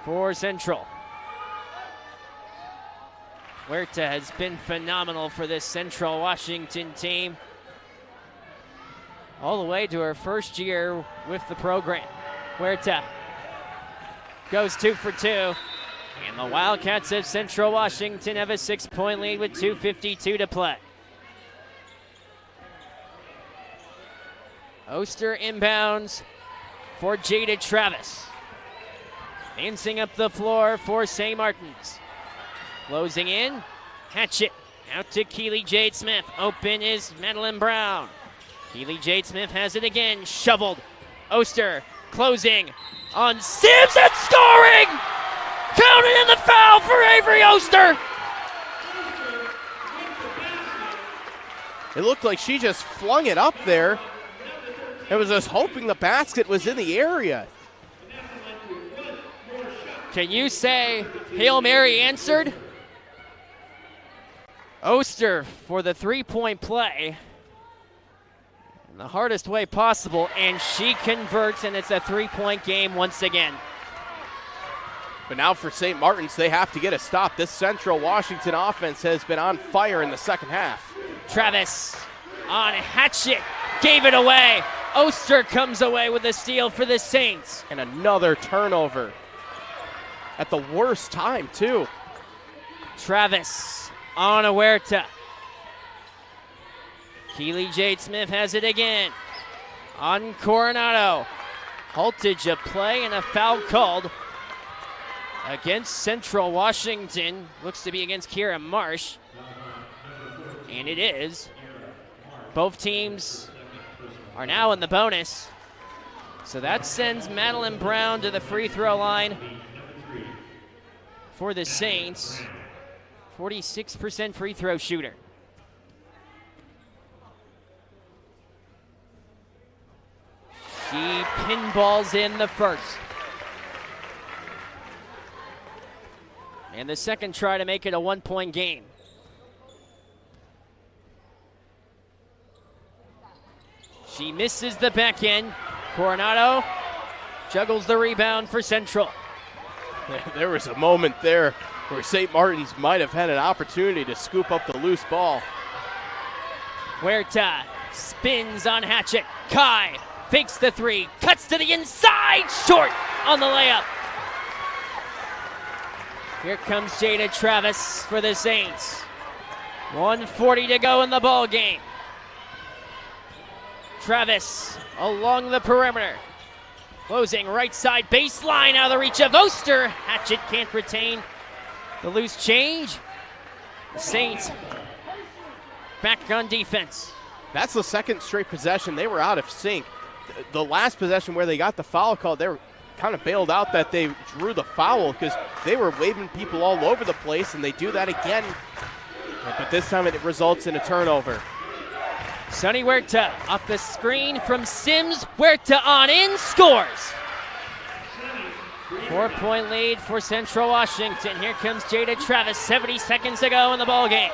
for Central. Huerta has been phenomenal for this Central Washington team, all the way to her first year with the program. Huerta goes 2 for 2, and the Wildcats of Central Washington have a 6-point lead with 2:52 to play. Oster inbounds for Jada Travis. Dancing up the floor for St. Martin's. Closing in, Hatchet out to Keely Jade Smith. Open is Madeline Brown. Keely Jade Smith has it again, shoveled. Oster closing on Sims and scoring! Counting in the foul for Avery Oster! It looked like she just flung it up there. It was just hoping the basket was in the area. Can you say Hail Mary answered? Oster for the 3-point play in the hardest way possible, and she converts, and it's a 3-point game once again. But now for St. Martin's, they have to get a stop. This Central Washington offense has been on fire in the second half. Travis on Hatchet, gave it away. Oster comes away with a steal for the Saints. And another turnover at the worst time, too. Travis on Huerta. Keely Jade Smith has it again on Coronado. Haltage of play and a foul called against Central Washington. Looks to be against Kira Marsh. And it is. Both teams are now in the bonus. So that sends Madeline Brown to the free throw line for the Saints. 46% free throw shooter. She pinballs in the first. And the second try to make it a 1-point game. She misses the back end. Coronado juggles the rebound for Central. There was a moment there where St. Martin's might have had an opportunity to scoop up the loose ball. Huerta spins on Hatchet. Kai fakes the 3, cuts to the inside, short on the layup. Here comes Jada Travis for the Saints. 1:40 to go in the ball game. Travis along the perimeter. Closing right side baseline out of the reach of Oster. Hatchet can't retain the loose change. The Saints back on defense. That's the second straight possession. They were out of sync. The last possession where they got the foul call, they were kind of bailed out that they drew the foul because they were waving people all over the place, and they do that again. But this time it results in a turnover. Sonny Huerta off the screen from Sims. Huerta on in, scores. 4-point lead for Central Washington. Here comes Jada Travis, 70 seconds to go in the ballgame.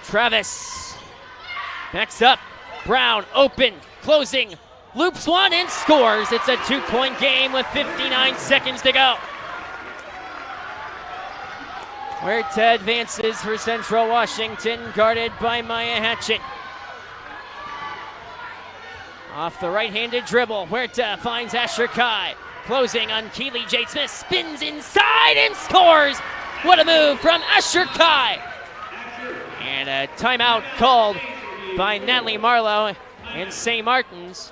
Travis backs up. Brown open, closing, loops one and scores. It's a 2-point game with 59 seconds to go. Huerta advances for Central Washington, guarded by Maya Hatchett. Off the right-handed dribble, Huerta finds Asher Kai. Closing on Keely J. Smith, spins inside and scores! What a move from Asher Kai! And a timeout called by Natalie Marlowe and St. Martin's.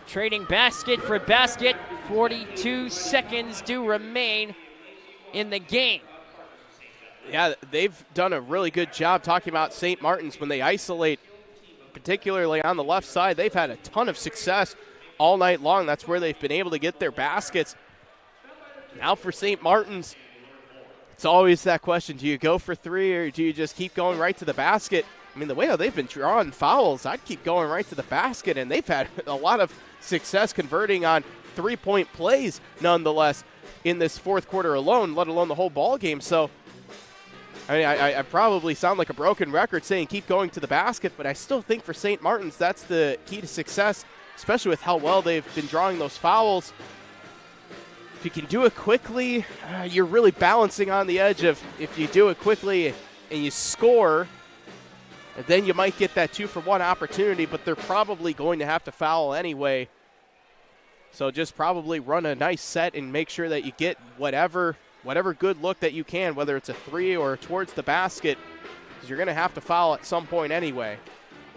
Trading basket for basket, 42 seconds do remain in the game. Yeah, they've done a really good job talking about St. Martin's when they isolate, particularly on the left side. They've had a ton of success all night long. That's where they've been able to get their baskets. Now for St. Martin's, it's always that question, do you go for three or do you just keep going right to the basket? I mean, the way they've been drawing fouls, I'd keep going right to the basket, and they've had a lot of success converting on three-point plays nonetheless in this fourth quarter alone, let alone the whole ball game. So, I mean, I probably sound like a broken record saying keep going to the basket, but I still think for St. Martin's that's the key to success, especially with how well they've been drawing those fouls. If you can do it quickly, you're really balancing on the edge of if you do it quickly and you score, then you might get that 2-for-1 opportunity, but they're probably going to have to foul anyway. So just probably run a nice set and make sure that you get whatever good look that you can, whether it's a three or towards the basket, because you're going to have to foul at some point anyway.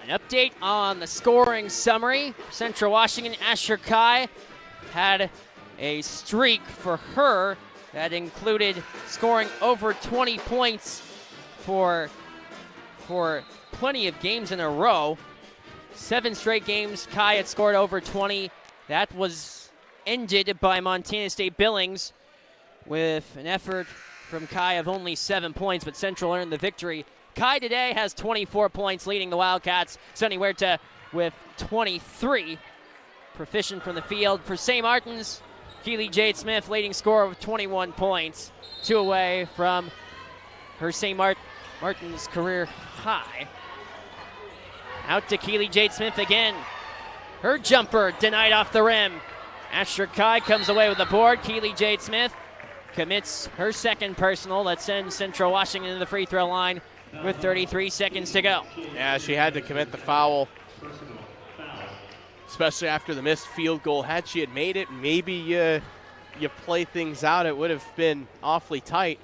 An update on the scoring summary. Central Washington, Asher Kai had a streak for her that included scoring over 20 points for plenty of games in a row. 7 straight games Kai had scored over 20. That was ended by Montana State Billings with an effort from Kai of only 7 points, but Central earned the victory. Kai today has 24 points, leading the Wildcats. Sunny Huerta with 23. Proficient from the field. For St. Martin's, Keely Jade Smith, leading scorer of 21 points. 2 away from her St. Martin's career high. Out to Keely Jade Smith again. Her jumper denied off the rim. Asher Kai comes away with the board. Keely Jade Smith commits her second personal that sends Central Washington to the free throw line with 33 seconds to go. Yeah, she had to commit the foul, especially after the missed field goal. Had she had made it, maybe you play things out. It would have been awfully tight.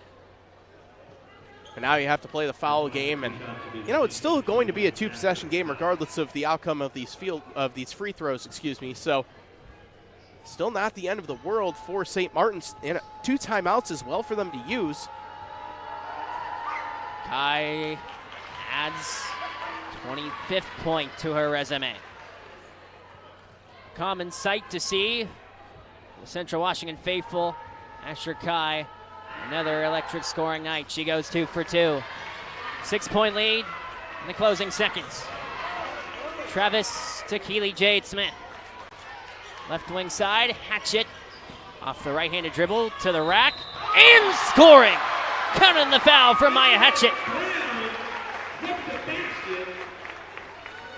And now you have to play the foul game, and it's still going to be a 2-possession game regardless of the outcome of these free throws. So still not the end of the world for St. Martin's, and 2 timeouts as well for them to use. Kai adds 25th point to her resume. Common sight to see. The Central Washington faithful, Asher Kai, another electric scoring night. She goes 2 for 2. 6-point lead in the closing seconds. Travis to Keely Jade Smith. Left wing side, Hatchett off the right-handed dribble to the rack, and scoring! Counting the foul from Maya Hatchett.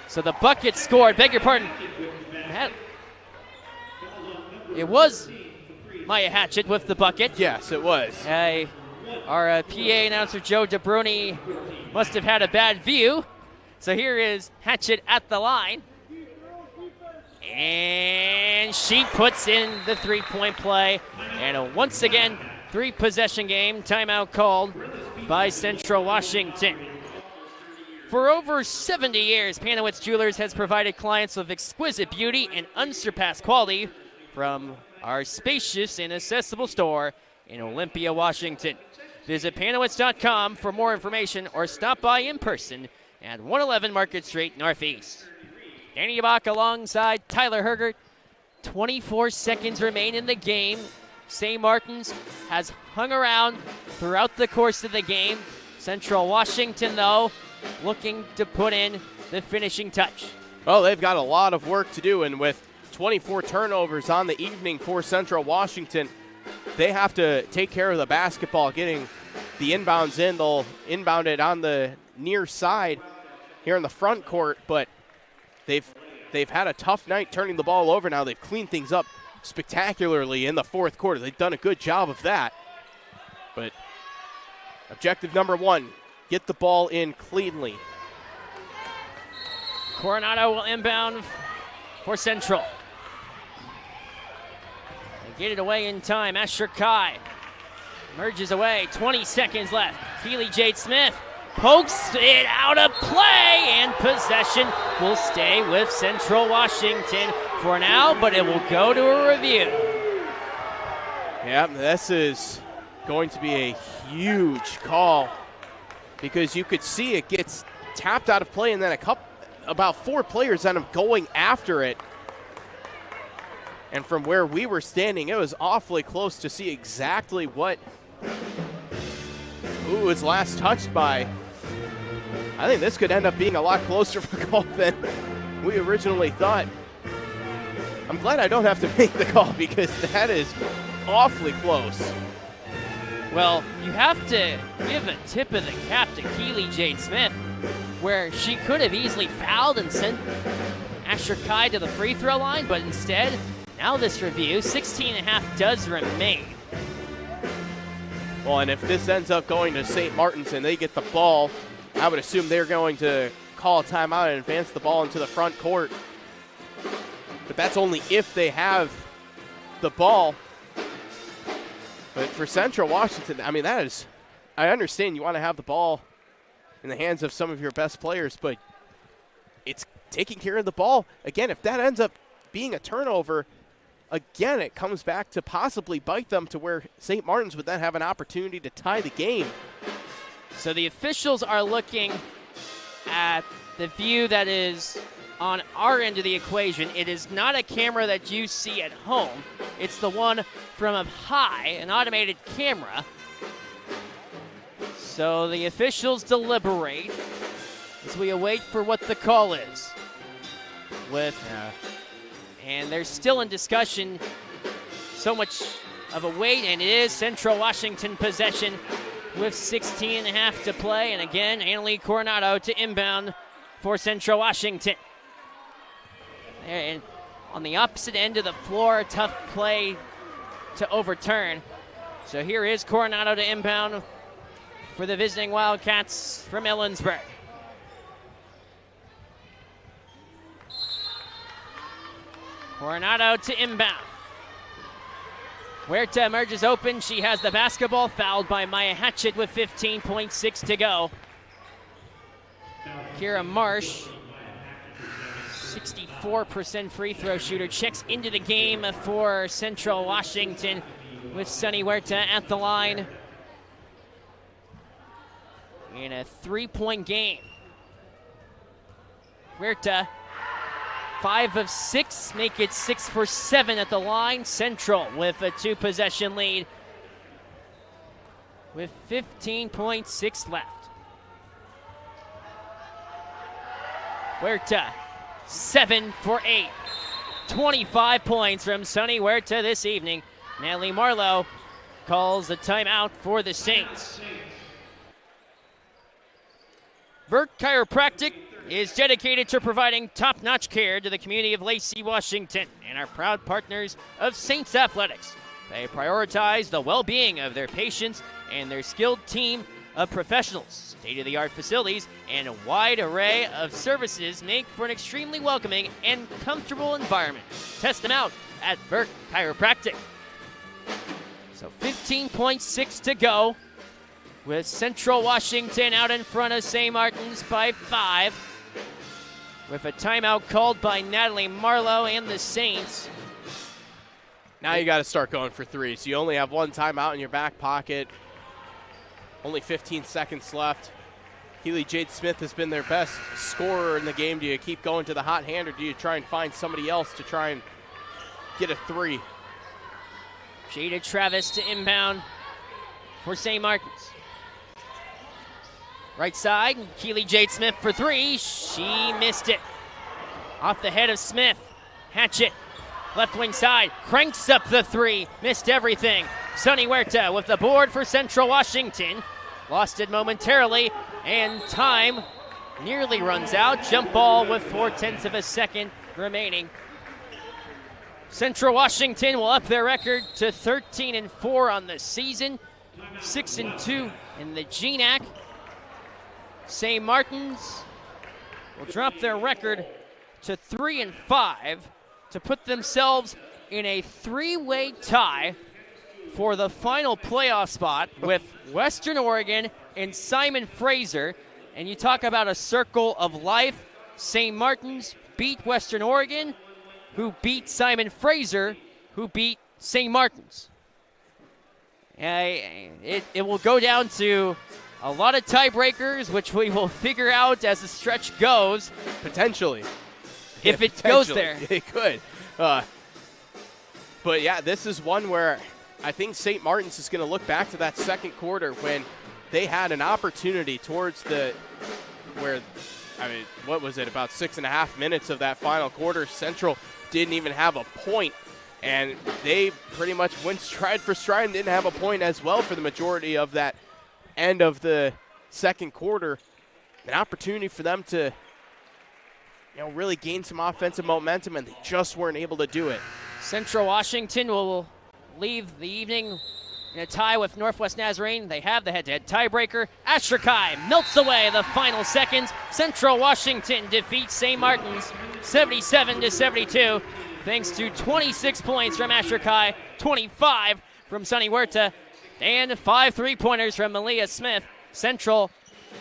So the bucket scored, beg your pardon. It was Maya Hatchett with the bucket. Yes, it was. Our PA announcer, Joe DeBruni, must have had a bad view. So here is Hatchett at the line. And she puts in the 3-point play. And once again, 3-possession game. Timeout called by Central Washington. For over 70 years, Panowitz Jewelers has provided clients with exquisite beauty and unsurpassed quality from our spacious and accessible store in Olympia, Washington. Visit Panowitz.com for more information or stop by in person at 111 Market Street Northeast. Danny Bach alongside Tyler Hergert. 24 seconds remain in the game. St. Martin's has hung around throughout the course of the game. Central Washington, though, looking to put in the finishing touch. Well, they've got a lot of work to do, and with 24 turnovers on the evening for Central Washington. They have to take care of the basketball, getting the inbounds in. They'll inbound it on the near side here in the front court, but they've had a tough night turning the ball over. Now they've cleaned things up spectacularly in the fourth quarter. They've done a good job of that. But objective number one, get the ball in cleanly. Coronado will inbound for Central. They get it away in time. Asher Kai merges away. 20 seconds left. Keely Jade Smith pokes it out of play, and possession will stay with Central Washington for now, but it will go to a review. Yeah, this is going to be a huge call because you could see it gets tapped out of play, and then about 4 players end up going after it. And from where we were standing, it was awfully close to see exactly who was last touched by. I think this could end up being a lot closer for a call than we originally thought. I'm glad I don't have to make the call because that is awfully close. Well, you have to give a tip of the cap to Keely Jade Smith, where she could have easily fouled and sent Asher Kai to the free throw line, but instead, now this review, 16.5 does remain. Well, and if this ends up going to St. Martin's and they get the ball, I would assume they're going to call a timeout and advance the ball into the front court. But that's only if they have the ball. But for Central Washington, I mean, I understand you want to have the ball in the hands of some of your best players, but it's taking care of the ball. Again, if that ends up being a turnover, again, it comes back to possibly bite them to where St. Martin's would then have an opportunity to tie the game. So the officials are looking at the view that is on our end of the equation. It is not a camera that you see at home. It's the one from up high, an automated camera. So the officials deliberate as we await for what the call is. And they're still in discussion. So much of a wait, and it is Central Washington possession with 16.5 to play. And again, Annalie Coronado to inbound for Central Washington. And on the opposite end of the floor, tough play to overturn. So here is Coronado to inbound for the visiting Wildcats from Ellensburg. Coronado to inbound. Huerta emerges open. She has the basketball, fouled by Maya Hatchett with 15.6 to go. Kira Marsh, 64% free throw shooter, checks into the game for Central Washington with Sunny Huerta at the line in a 3-point game. Huerta, 5 of 6, make it 6 for 7 at the line. Central with a 2-possession lead with 15.6 left. Huerta, 7 for 8. 25 points from Sunny Huerta this evening. Natalie Marlowe calls a timeout for the Saints. Vert Chiropractic is dedicated to providing top-notch care to the community of Lacey, Washington, and are proud partners of Saints Athletics. They prioritize the well-being of their patients and their skilled team of professionals. State-of-the-art facilities and a wide array of services make for an extremely welcoming and comfortable environment. Test them out at Vert Chiropractic. So 15.6 to go with Central Washington out in front of St. Martin's by 5. With a timeout called by Natalie Marlowe and the Saints. Now you got to start going for threes. You only have one timeout in your back pocket. Only 15 seconds left. Keely Jade Smith has been their best scorer in the game. Do you keep going to the hot hand, or do you try and find somebody else to try and get a 3? Jada Travis to inbound for St. Martin's. Right side, Keely Jade Smith for 3. She missed it. Off the head of Smith. Hatchett Left wing side, cranks up the three, missed everything. Sonny Huerta with the board for Central Washington. Lost it momentarily, and time nearly runs out. Jump ball with 4/10 of a second remaining. Central Washington will up their record to 13-4 on the season, 6-2 in the GNAC. St. Martin's will drop their record to 3-5 to put themselves in a three-way tie for the final playoff spot with Western Oregon and Simon Fraser. And you talk about a circle of life. St. Martin's beat Western Oregon, who beat Simon Fraser, who beat St. Martin's. It will go down to a lot of tiebreakers, which we will figure out as the stretch goes. Potentially. If it goes there. It could. But yeah, this is one where I think St. Martin's is going to look back to that second quarter when they had an opportunity towards what was it, about 6.5 minutes of that final quarter. Central didn't even have a point, and they pretty much went stride for stride and didn't have a point as well for the majority of that end of the second quarter. An opportunity for them to really gain some offensive momentum, and they just weren't able to do it. Central Washington will leave the evening in a tie with Northwest Nazarene. They have the head-to-head tiebreaker. Asher Kai melts away the final seconds. Central Washington defeats St. Martin's 77-72, thanks to 26 points from Asher Kai, 25 from Sonny Huerta, and 5 3-pointers from Malia Smith. Central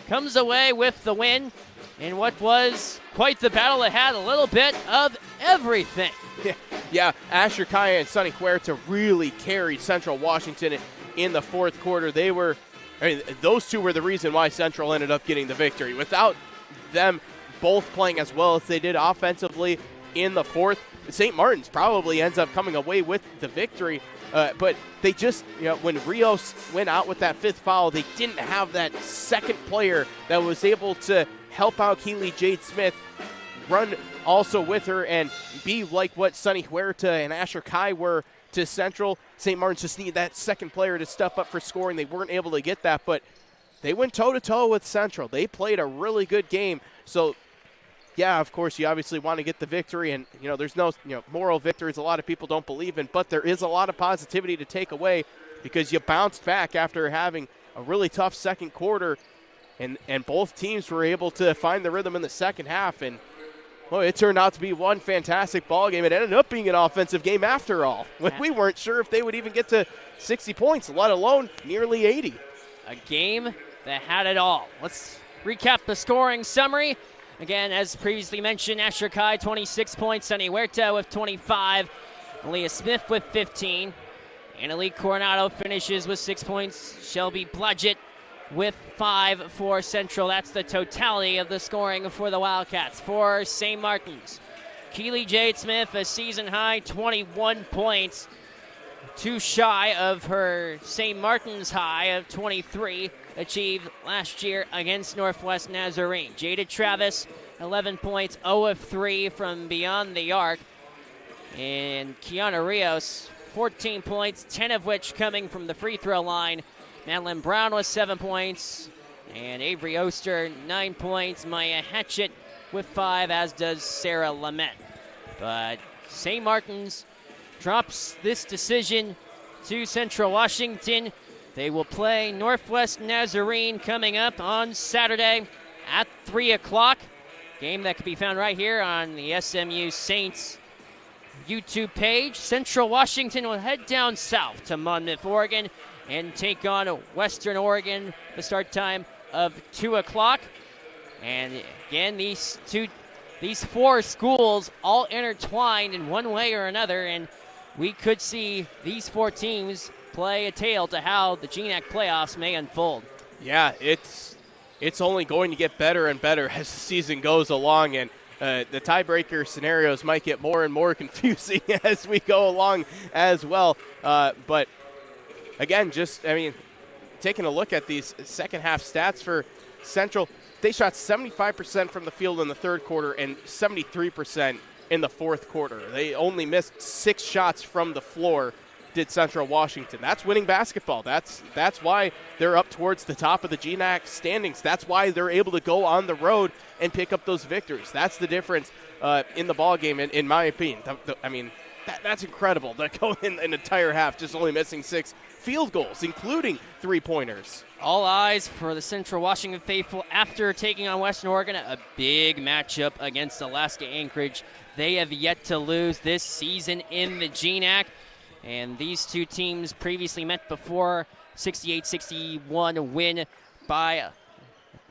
comes away with the win in what was quite the battle that had a little bit of everything. Yeah, Asher Kaya and Sonny Huerta really carried Central Washington in the fourth quarter. Those two were the reason why Central ended up getting the victory. Without them both playing as well as they did offensively in the fourth, St. Martin's probably ends up coming away with the victory. But they just, when Rios went out with that fifth foul, they didn't have that second player that was able to help out Keely Jade Smith, run also with her, and be like what Sonny Huerta and Asher Kai were to Central. St. Martin's just needed that second player to step up for scoring. They weren't able to get that, but they went toe-to-toe with Central. They played a really good game. So, yeah, of course, you obviously want to get the victory, and, there's no, moral victories a lot of people don't believe in, but there is a lot of positivity to take away because you bounced back after having a really tough second quarter, and both teams were able to find the rhythm in the second half, and well, it turned out to be one fantastic ball game. It ended up being an offensive game after all. We weren't sure if they would even get to 60 points, let alone nearly 80. A game that had it all. Let's recap the scoring summary. Again, as previously mentioned, Asher Kai, 26 points. Sonny Huerta with 25. Malia Smith with 15. Annalise Coronado finishes with 6 points. Shelby Bludgett with 5 for Central. That's the totality of the scoring for the Wildcats. For St. Martin's, Keely Jade Smith, a season-high 21 points, too shy of her St. Martin's high of 23 achieved last year against Northwest Nazarene. Jada Travis, 11 points, 0 of 3 from beyond the arc. And Kiana Rios, 14 points, 10 of which coming from the free throw line. Madeline Brown with 7 points, and Avery Oster, 9 points. Maya Hatchett with 5, as does Sarah Lament. But St. Martin's drops this decision to Central Washington. They will play Northwest Nazarene coming up on Saturday at 3 o'clock. Game that can be found right here on the SMU Saints YouTube page. Central Washington will head down south to Monmouth, Oregon, and take on Western Oregon, the start time of 2 o'clock. And again, these 4 schools all intertwined in one way or another, and we could see these 4 teams play a tale to how the GNAC playoffs may unfold. Yeah, it's only going to get better and better as the season goes along, and the tiebreaker scenarios might get more and more confusing as we go along as well. But again, taking a look at these second half stats for Central, they shot 75% from the field in the third quarter and 73% in the fourth quarter. They only missed 6 shots from the floor, did Central Washington. That's winning basketball. That's why they're up towards the top of the GNAC standings. That's why they're able to go on the road and pick up those victories. That's the difference in the ball game, in my opinion. That's incredible. To go in an entire half just only missing 6 field goals, including 3-pointers. All eyes for the Central Washington faithful after taking on Western Oregon. A big matchup against Alaska Anchorage. They have yet to lose this season in the GNAC. And these two teams previously met before. 68-61 win by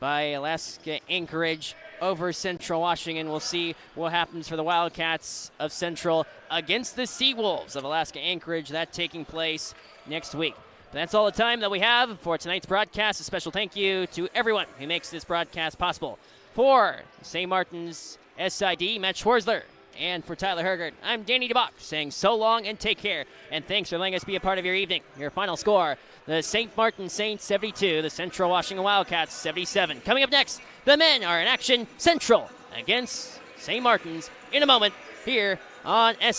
Alaska Anchorage over Central Washington. We'll see what happens for the Wildcats of Central against the Seawolves of Alaska Anchorage. That taking place next week. But that's all the time that we have for tonight's broadcast. A special thank you to everyone who makes this broadcast possible. For St. Martin's SID, Matt Schwarzler, and for Tyler Hergert, I'm Danny DeBach saying so long and take care. And thanks for letting us be a part of your evening. Your final score, the St. Martin Saints 72, the Central Washington Wildcats 77. Coming up next, the men are in action. Central against St. Martin's in a moment here on